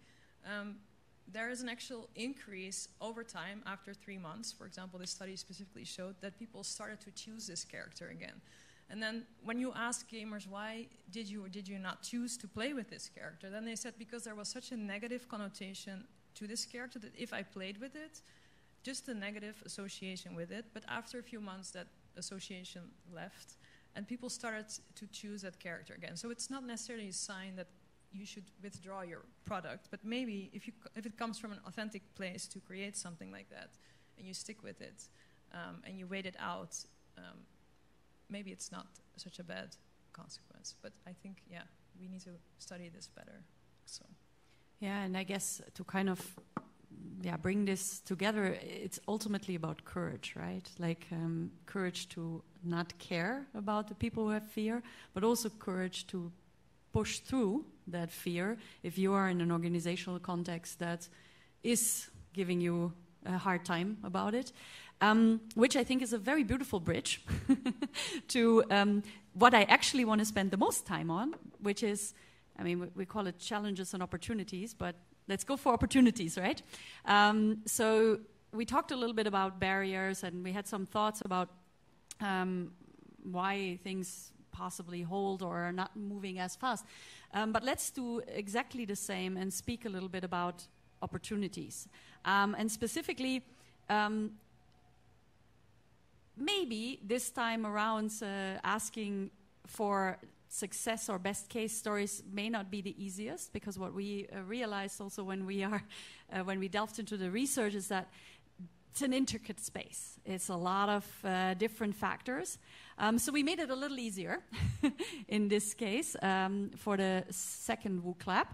there is an actual increase over time after 3 months. For example, this study specifically showed that people started to choose this character again. And then when you ask gamers, why did you or did you not choose to play with this character? Then they said because there was such a negative connotation to this character that if I played with it, just a negative association with it. But after a few months, that association left, and people started to choose that character again. So it's not necessarily a sign that you should withdraw your product, but maybe if it comes from an authentic place to create something like that, and you stick with it, and you wait it out, maybe it's not such a bad consequence. But I think, yeah, we need to study this better. So. Yeah, and I guess to kind of bring this together, it's ultimately about courage, right? Like courage to not care about the people who have fear, but also courage to push through that fear if you are in an organizational context that is giving you a hard time about it, which I think is a very beautiful bridge to what I actually want to spend the most time on, which is, I mean, we call it challenges and opportunities, but let's go for opportunities, right? So we talked a little bit about barriers, and we had some thoughts about why things possibly hold or are not moving as fast. But let's do exactly the same and speak a little bit about opportunities. And specifically, maybe this time around asking for success or best case stories may not be the easiest, because what we realized also when we delved into the research is that it's an intricate space. It's a lot of different factors. So we made it a little easier in this case for the second WOOC lab.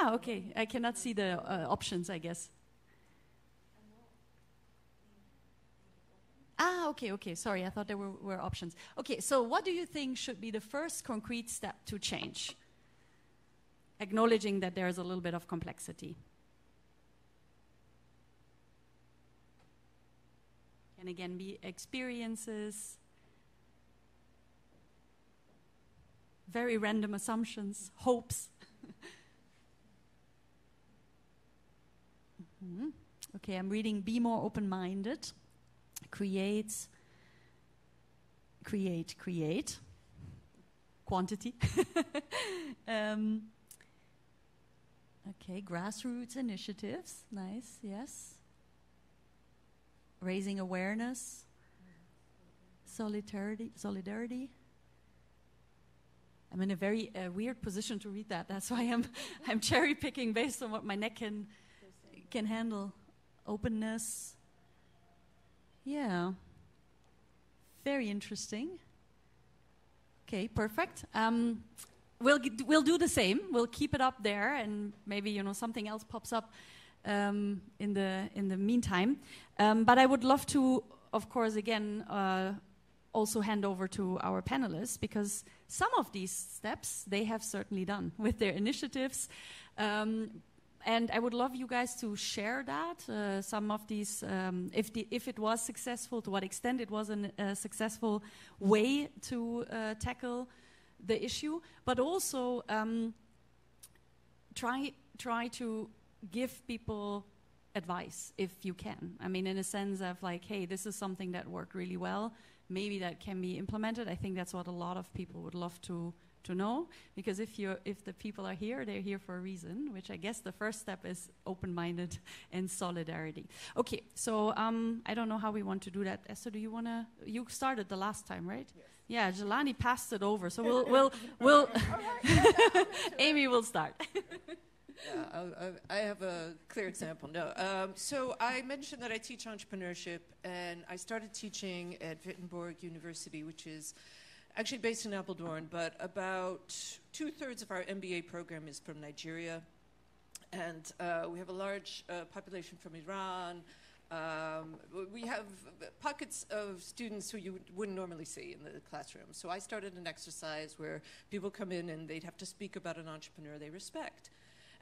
Okay. I cannot see the options, I guess. Okay. Sorry, I thought there were options. Okay, so what do you think should be the first concrete step to change? Acknowledging that there is a little bit of complexity. And again, be experiences, very random assumptions, hopes. Okay, I'm reading Be More Open-Minded. Create. Quantity. Okay, grassroots initiatives. Nice, yes. Raising awareness. Solidarity. I'm in a very weird position to read that. That's why I'm cherry picking based on what my neck can handle. Openness. Yeah. Very interesting. Okay, perfect. We'll do the same. We'll keep it up there, and maybe something else pops up in the meantime. But I would love to, of course, again also hand over to our panelists, because some of these steps they have certainly done with their initiatives. And I would love you guys to share that, some of these, if it was successful, to what extent it was a successful way to tackle the issue, but also try to give people advice if you can. I mean, in a sense of like, hey, this is something that worked really well. Maybe that can be implemented. I think that's what a lot of people would love to know, because if the people are here, they're here for a reason, which I guess the first step is open-minded and solidarity. Okay, so I don't know how we want to do that. Esther, do you want to? You started the last time, right? Yes. Yeah, Jelani passed it over, so we'll Amy will start. Yeah, I have a clear example. No, so I mentioned that I teach entrepreneurship, and I started teaching at Wittenberg University, which is actually based in Apeldoorn, but about 2/3 of our MBA program is from Nigeria. And we have a large population from Iran. We have pockets of students who you wouldn't normally see in the classroom. So I started an exercise where people come in and they'd have to speak about an entrepreneur they respect.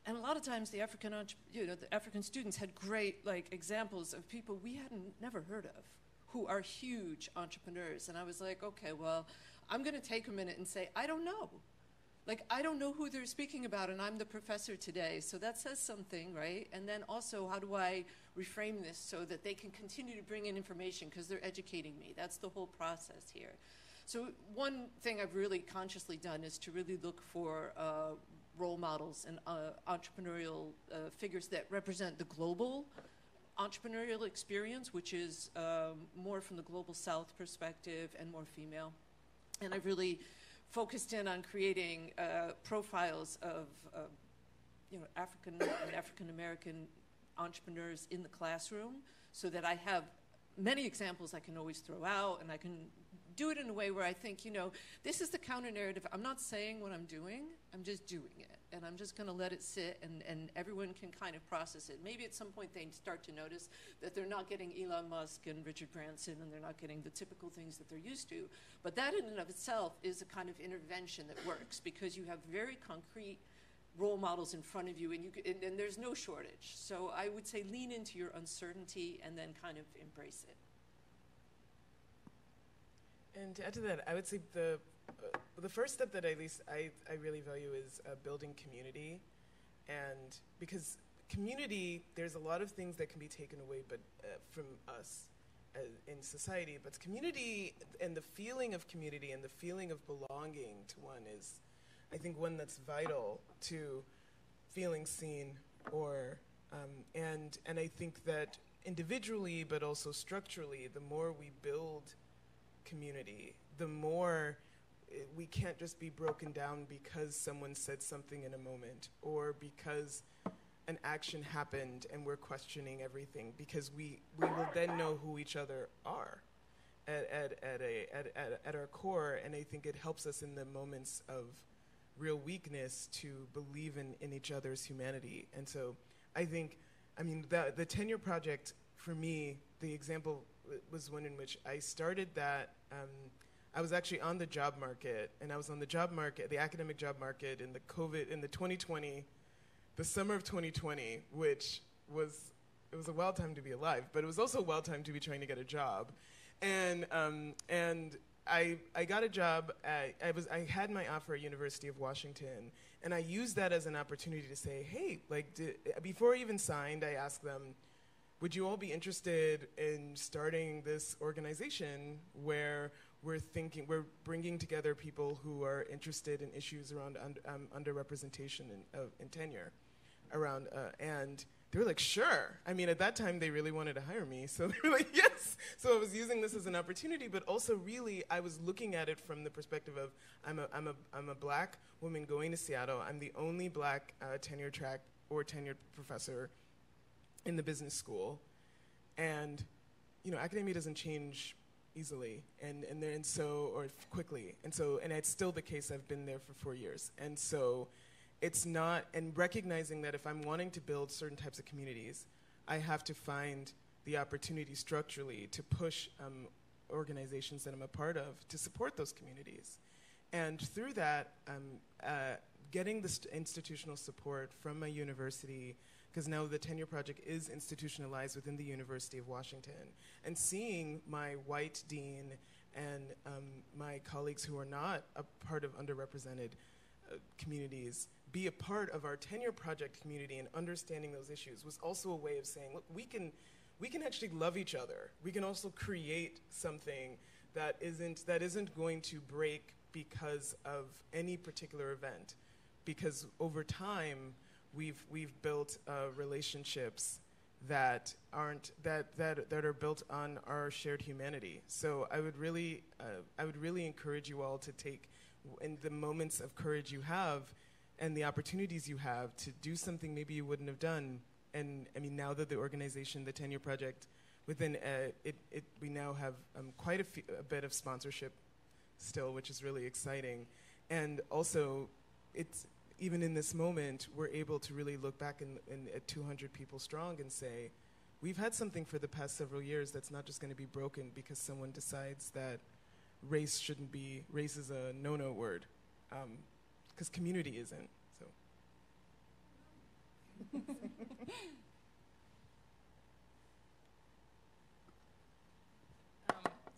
And a lot of times the African students had great examples of people we hadn't never heard of who are huge entrepreneurs. And I was like, okay, well, I'm going to take a minute and say, I don't know. I don't know who they're speaking about, and I'm the professor today. So that says something, right? And then also, how do I reframe this so that they can continue to bring in information because they're educating me? That's the whole process here. So one thing I've really consciously done is to really look for role models and entrepreneurial figures that represent the global entrepreneurial experience, which is more from the global South perspective and more female. And I've really focused in on creating profiles of African and African American entrepreneurs in the classroom, so that I have many examples I can always throw out, and I can do it in a way where I think, this is the counter narrative. I'm not saying what I'm doing, I'm just doing it. And I'm just going to let it sit, and everyone can kind of process it. Maybe at some point they start to notice that they're not getting Elon Musk and Richard Branson, and they're not getting the typical things that they're used to. But that in and of itself is a kind of intervention that works, because you have very concrete role models in front of you, and there's no shortage. So I would say lean into your uncertainty and then kind of embrace it. And to add to that, I would say the first step that at least I really value is building community. And because community, there's a lot of things that can be taken away from us in society, but community and the feeling of community and the feeling of belonging to one is, I think, one that's vital to feeling seen, and I think that individually but also structurally, the more we build community, the more we can't just be broken down because someone said something in a moment, or because an action happened and we're questioning everything, because we will then know who each other are at our core. And I think it helps us in the moments of real weakness to believe in each other's humanity. And so the tenure project, for me, the example was one in which I started that. I was actually on the job market, and I was on the job market, the academic job market, in the summer of 2020, which it was a wild time to be alive, but it was also a wild time to be trying to get a job. And I got a job. I had my offer at University of Washington, and I used that as an opportunity to say, hey, before I even signed, I asked them, would you all be interested in starting this organization where we're bringing together people who are interested in issues around underrepresentation in tenure, and they were like, sure. I mean, at that time, they really wanted to hire me, so they were like, yes. So I was using this as an opportunity, but also really, I was looking at it from the perspective of, I'm a black woman going to Seattle. I'm the only black tenure track or tenured professor in the business school, and academia doesn't change easily and quickly, and it's still the case. I've been there for 4 years, and so it's not. And recognizing that if I'm wanting to build certain types of communities, I have to find the opportunity structurally to push organizations that I'm a part of to support those communities, and through that, getting the institutional support from my university. Because now the tenure project is institutionalized within the University of Washington. And seeing my white dean and my colleagues who are not a part of underrepresented communities be a part of our tenure project community and understanding those issues was also a way of saying, look, we can actually love each other. We can also create something that isn't going to break because of any particular event. Because over time, we've built relationships that are built on our shared humanity. So I would really encourage you all to take, in the moments of courage you have, and the opportunities you have, to do something maybe you wouldn't have done. And I mean, now that the organization, the Tenure Project, within we now have quite a bit of sponsorship still, which is really exciting, and also it's. Even in this moment, we're able to really look back at 200 people strong and say, we've had something for the past several years that's not just going to be broken because someone decides that race is a no-no word, because community isn't. So.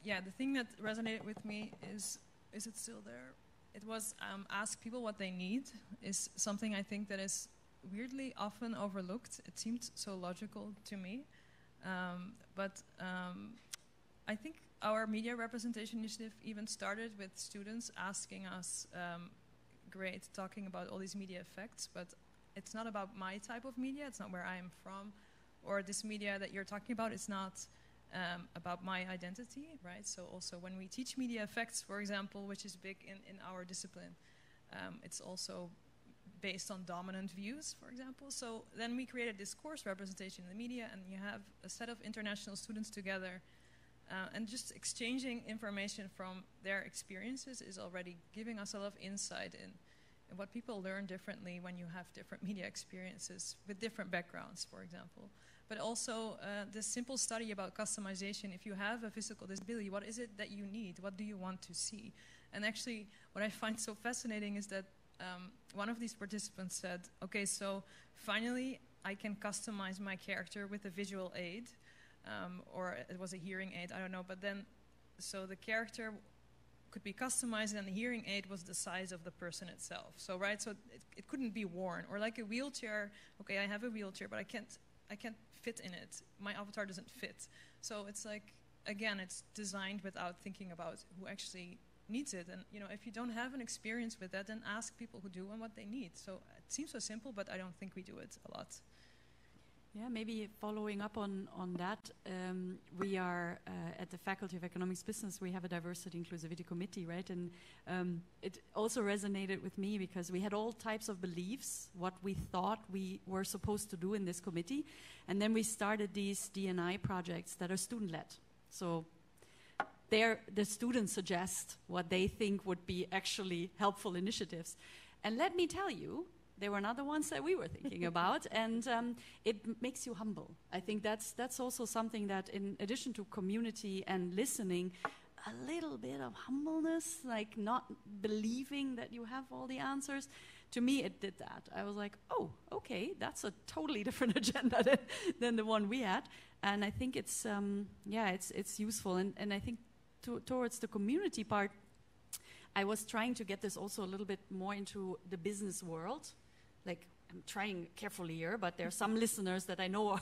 The thing that resonated with me is it still there? It was ask people what they need is something I think that is weirdly often overlooked. It seemed so logical to me. But I think our media representation initiative even started with students asking us, great, talking about all these media effects, but it's not about my type of media, it's not where I am from, or this media that you're talking about, it's not about my identity, right? So also when we teach media effects, for example, which is big in our discipline, it's also based on dominant views, for example. So then we created this course representation in the media, and you have a set of international students together, and just exchanging information from their experiences is already giving us a lot of insight in what people learn differently when you have different media experiences with different backgrounds, for example. But also this simple study about customization. If you have a physical disability, what is it that you need? What do you want to see? And actually, what I find so fascinating is that one of these participants said, okay, so finally I can customize my character with a visual aid, or it was a hearing aid, I don't know, but then, so the character could be customized and the hearing aid was the size of the person itself. So, right, so it couldn't be worn. Or like a wheelchair, okay, I have a wheelchair, but I can't fit in it. My avatar doesn't fit. So it's like, again, it's designed without thinking about who actually needs it. And if you don't have an experience with that, then ask people who do and what they need. So it seems so simple, but I don't think we do it a lot. Yeah, maybe following up on that, we are at the Faculty of Economics Business, we have a diversity inclusivity committee, right? And it also resonated with me because we had all types of beliefs, what we thought we were supposed to do in this committee. And then we started these D&I projects that are student-led. So the students suggest what they think would be actually helpful initiatives. And let me tell you, they were not the ones that we were thinking about, and it makes you humble. I think that's also something that, in addition to community and listening, a little bit of humbleness, like not believing that you have all the answers. To me, it did that. I was like, oh, okay, that's a totally different agenda than the one we had. And I think it's useful. And I think towards the community part, I was trying to get this also a little bit more into the business world. Like, I'm trying carefully here, but there are some listeners that I know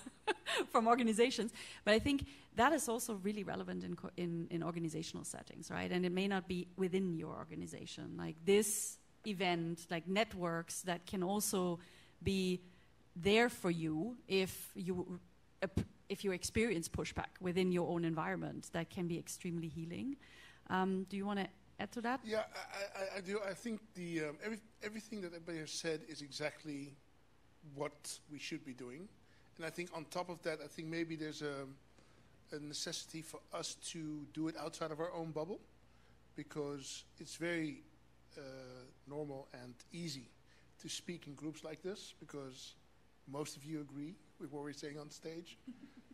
from organizations. But I think that is also really relevant in organizational settings, right? And it may not be within your organization. Like this event, like networks that can also be there for you if you experience pushback within your own environment. That can be extremely healing. Do you want to add to that? Yeah, I do. I think everything that everybody has said is exactly what we should be doing. And I think on top of that, I think maybe there's a necessity for us to do it outside of our own bubble, because it's very normal and easy to speak in groups like this, because most of you agree with what we're saying on stage.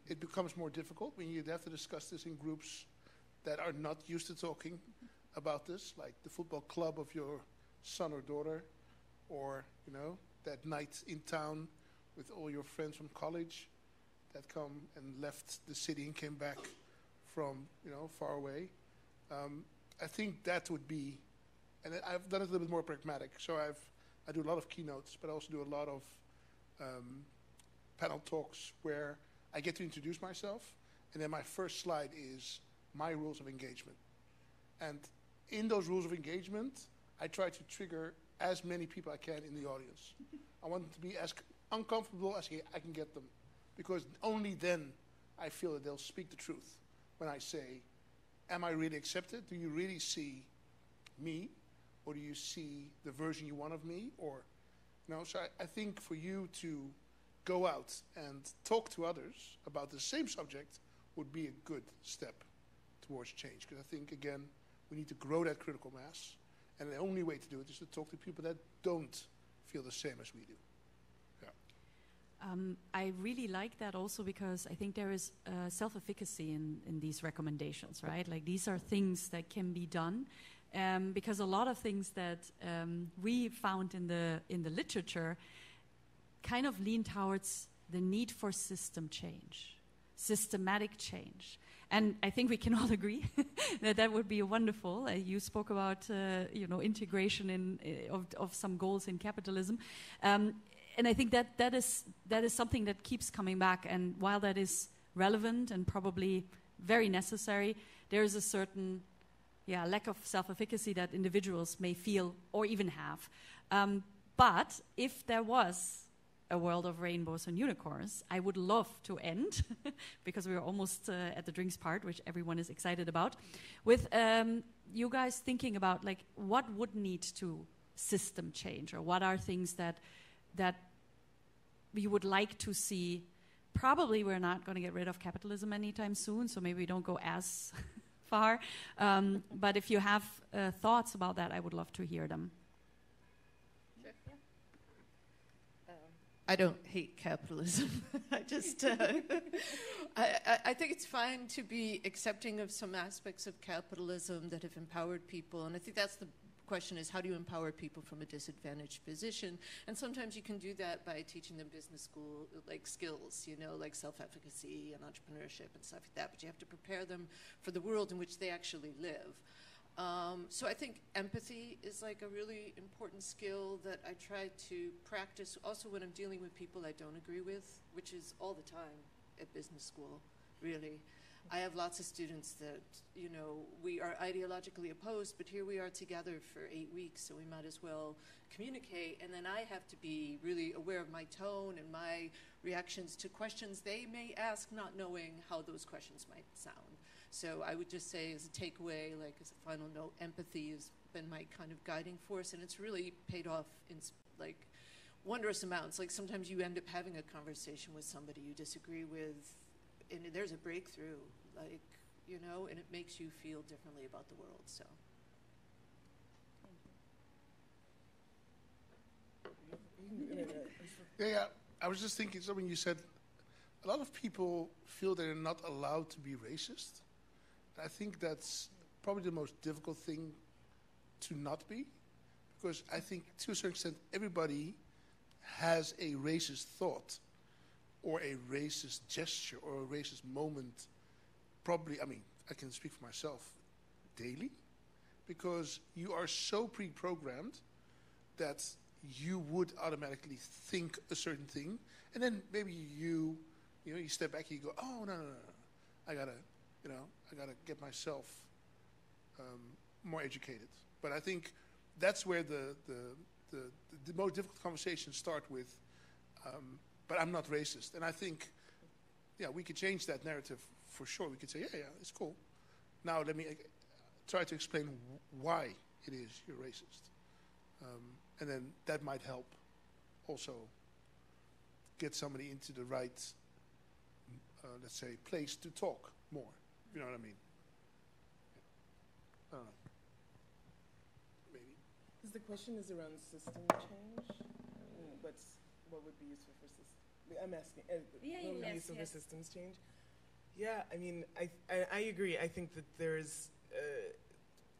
It becomes more difficult when you have to discuss this in groups that are not used to talking about this, like the football club of your son or daughter, or that night in town with all your friends from college that come and left the city and came back from far away. I think that would be, and I've done it a little bit more pragmatic. So I do a lot of keynotes, but I also do a lot of panel talks where I get to introduce myself, and then my first slide is my rules of engagement. And in those rules of engagement, I try to trigger as many people I can in the audience. I want them to be as uncomfortable as I can get them, because only then I feel that they'll speak the truth when I say, am I really accepted? Do you really see me? Or do you see the version you want of me? Or, so I think for you to go out and talk to others about the same subject would be a good step towards change. Because I think, again, we need to grow that critical mass. And the only way to do it is to talk to people that don't feel the same as we do. Yeah. I really like that also, because I think there is self-efficacy in these recommendations, right? Like, these are things that can be done. Because a lot of things that we found in the literature kind of lean towards the need for system change, systematic change. And I think we can all agree that would be wonderful. You spoke about integration of some goals in capitalism, and I think that is something that keeps coming back. And while that is relevant and probably very necessary, there is a certain lack of self-efficacy that individuals may feel or even have. But if there was a world of rainbows and unicorns, I would love to end, because we're almost at the drinks part, which everyone is excited about, with you guys thinking about, like, what would need to system change, or what are things that we would like to see. Probably we're not going to get rid of capitalism anytime soon, so maybe we don't go as far. But if you have thoughts about that, I would love to hear them. Sure. Yeah. I don't hate capitalism. I just, I think it's fine to be accepting of some aspects of capitalism that have empowered people, and I think that's the question is, how do you empower people from a disadvantaged position? And sometimes you can do that by teaching them business school like skills, you know, like self-efficacy and entrepreneurship and stuff like that, but you have to prepare them for the world in which they actually live. So I think empathy is like a really important skill that I try to practice also when I'm dealing with people I don't agree with, which is all the time at business school, really. I have lots of students that, you know, we are ideologically opposed, but here we are together for 8 weeks, so we might as well communicate. And then I have to be really aware of my tone and my reactions to questions they may ask, not knowing how those questions might sound. So I would just say as a takeaway, like as a final note, empathy has been my kind of guiding force, and it's really paid off in like wondrous amounts. Like sometimes you end up having a conversation with somebody you disagree with, and there's a breakthrough, like, you know, and it makes you feel differently about the world, so. Yeah, I was just thinking something you said. A lot of people feel they're not allowed to be racist. I think that's probably the most difficult thing to not be, because I think to a certain extent everybody has a racist thought or a racist gesture or a racist moment. Probably, I mean, I can speak for myself daily, because you are so pre-programmed that you would automatically think a certain thing, and then maybe you step back and you go, oh, no, I gotta get myself more educated. But I think that's where the most difficult conversations start with, but I'm not racist. And I think, yeah, we could change that narrative for sure. We could say, yeah, it's cool. Now let me try to explain why it is you're racist. And then that might help also get somebody into the right, let's say, place to talk more. You know what I mean? I don't know. Maybe. Because the question is around system change. What would be useful for system? I'm asking. What would be useful for systems change? Yeah, I mean, I agree. I think that there's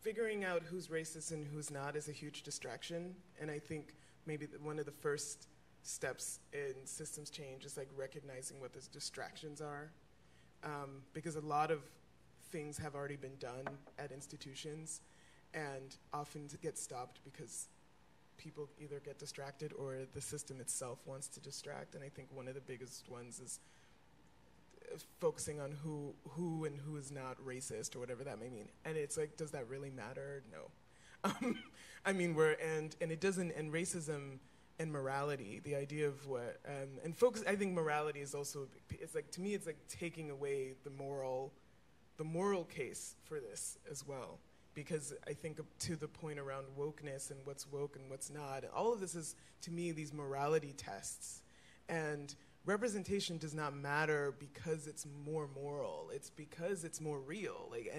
figuring out who's racist and who's not is a huge distraction, and I think maybe one of the first steps in systems change is like recognizing what those distractions are, because a lot of things have already been done at institutions and often get stopped because people either get distracted or the system itself wants to distract. And I think one of the biggest ones is focusing on who and who is not racist or whatever that may mean. And it's like, does that really matter? No. I mean, and it doesn't, and racism and morality, the idea of what, and focus, I think morality is also, it's like, to me, it's like taking away the moral case for this as well. Because I think to the point around wokeness and what's woke and what's not, all of this is, to me, these morality tests. And representation does not matter because it's more moral. It's because it's more real. Like,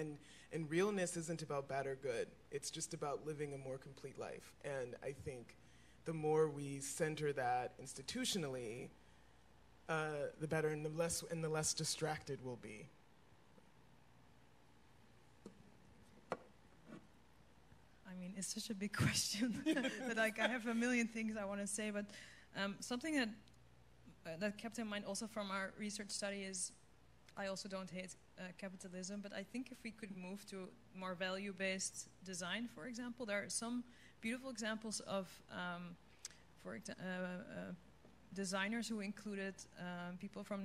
and realness isn't about bad or good. It's just about living a more complete life. And I think the more we center that institutionally, the better and the less distracted we'll be. I mean, it's such a big question that I have a million things I want to say, but something that kept in mind also from our research study is, I also don't hate capitalism, but I think if we could move to more value-based design, for example, there are some beautiful examples of, designers who included people from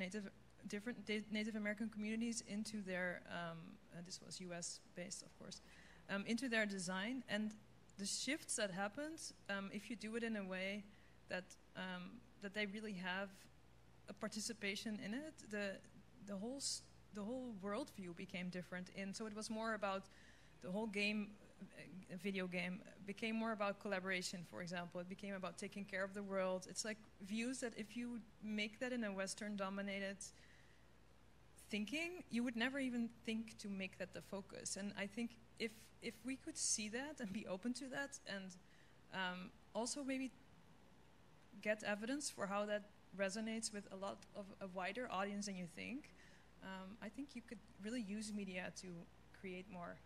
different Native American communities into their, this was US-based, of course, into their design, and the shifts that happened, if you do it in a way that that they really have a participation in it, the whole worldview became different. And so it was more about the whole game a video game became more about collaboration, for example. It became about taking care of the world. It's like views that if you make that in a Western-dominated thinking, you would never even think to make that the focus. And I think if we could see that and be open to that, and also maybe get evidence for how that resonates with a lot of a wider audience than you think, I think you could really use media to create more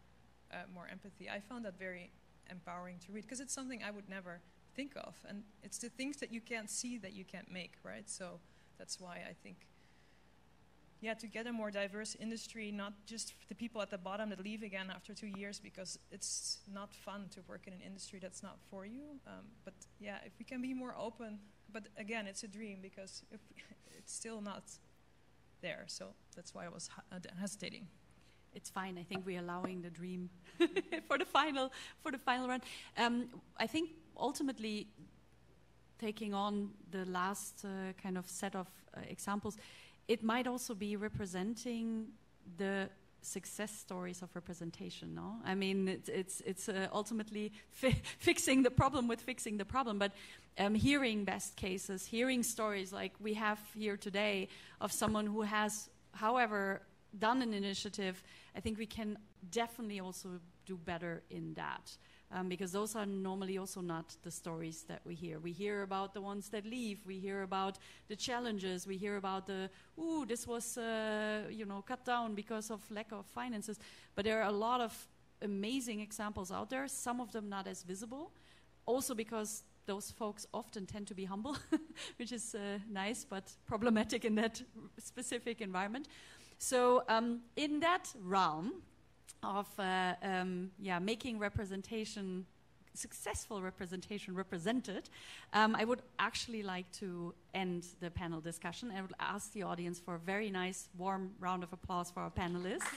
empathy. I found that very empowering to read, because it's something I would never think of, and it's the things that you can't see that you can't make, right? So that's why I think, to get a more diverse industry, not just the people at the bottom that leave again after 2 years because it's not fun to work in an industry that's not for you. But if we can be more open, but again, it's a dream because if it's still not there. So that's why I was hesitating. It's fine. I think we're allowing the dream for the final run. I think ultimately, taking on the last kind of set of examples, it might also be representing the success stories of representation. No, I mean it's ultimately fixing the problem with fixing the problem, but hearing best cases, hearing stories like we have here today of someone who has, however, done an initiative. I think we can definitely also do better in that. Because those are normally also not the stories that we hear. We hear about the ones that leave. We hear about the challenges. We hear about this was, cut down because of lack of finances. But there are a lot of amazing examples out there, some of them not as visible. Also because those folks often tend to be humble, which is nice, but problematic in that specific environment. So in that realm, of making representation, successful representation represented, I would actually like to end the panel discussion. I would ask the audience for a very nice, warm round of applause for our panelists.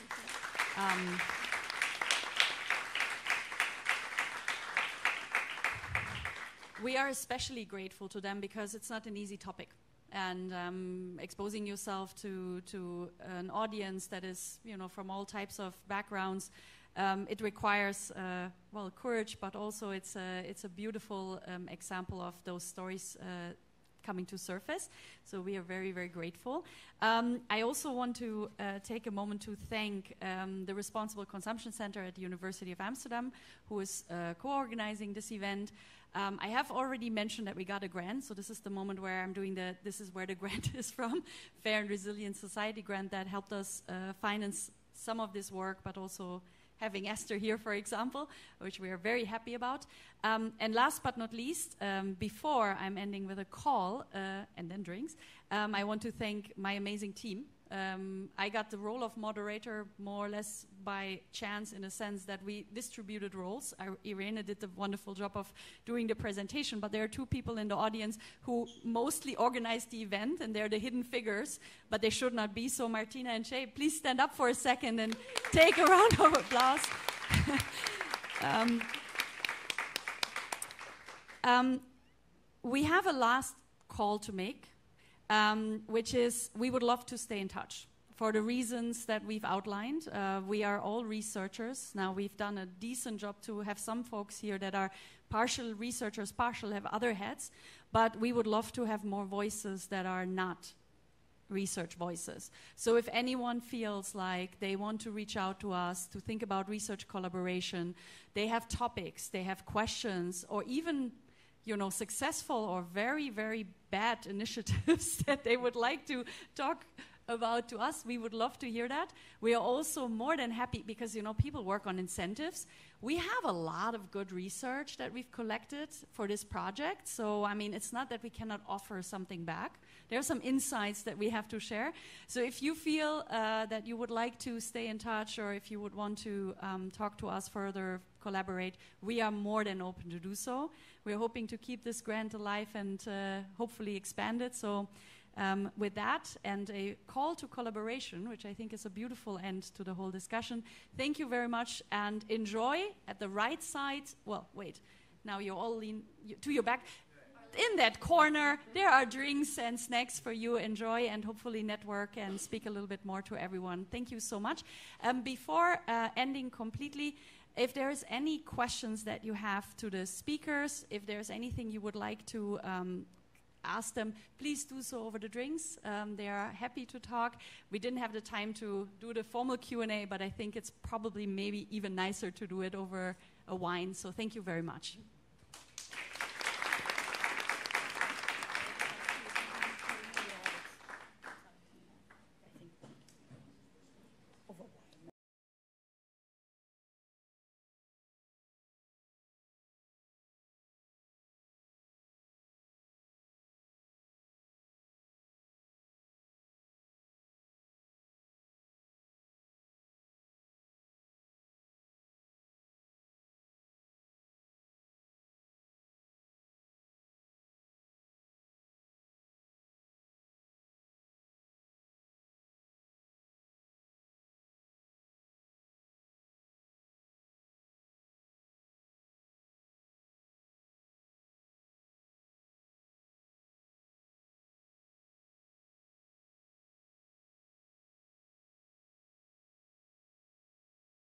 We are especially grateful to them because it's not an easy topic. And exposing yourself to an audience that is, from all types of backgrounds, it requires courage, but also it's a beautiful example of those stories coming to surface. So we are very, very grateful. I also want to take a moment to thank the Responsible Consumption Center at the University of Amsterdam, who is co-organizing this event. I have already mentioned that we got a grant, so this is the moment where I'm doing this is where the grant is from, Fair and Resilient Society grant that helped us finance some of this work, but also having Esther here, for example, which we are very happy about. And last but not least, before I'm ending with a call and then drinks, I want to thank my amazing team. I got the role of moderator more or less by chance, in a sense that we distributed roles. Irene did the wonderful job of doing the presentation, but there are two people in the audience who mostly organized the event, and they're the hidden figures, but they should not be. So Martina and Shay, please stand up for a second and take a round of applause. We have a last call to make. Which is we would love to stay in touch for the reasons that we've outlined. We are all researchers. Now we've done a decent job to have some folks here that are partial researchers, partial have other heads, but we would love to have more voices that are not research voices. So if anyone feels like they want to reach out to us to think about research collaboration, they have topics, they have questions, or even successful or very, very bad initiatives that they would like to talk about to us, we would love to hear that. We are also more than happy because, people work on incentives. We have a lot of good research that we've collected for this project. So, it's not that we cannot offer something back. There are some insights that we have to share. So if you feel that you would like to stay in touch, or if you would want to talk to us further, collaborate, we are more than open to do so. We're hoping to keep this grant alive and hopefully expand it. So with that and a call to collaboration, which I think is a beautiful end to the whole discussion, thank you very much and enjoy at the right side. Well, wait, now you all lean to your back. In that corner, there are drinks and snacks for you. Enjoy and hopefully network and speak a little bit more to everyone. Thank you so much. Before ending completely, If there's any questions that you have to the speakers, if there's anything you would like to ask them, please do so over the drinks. They are happy to talk. We didn't have the time to do the formal Q&A, but I think it's probably maybe even nicer to do it over a wine. So thank you very much.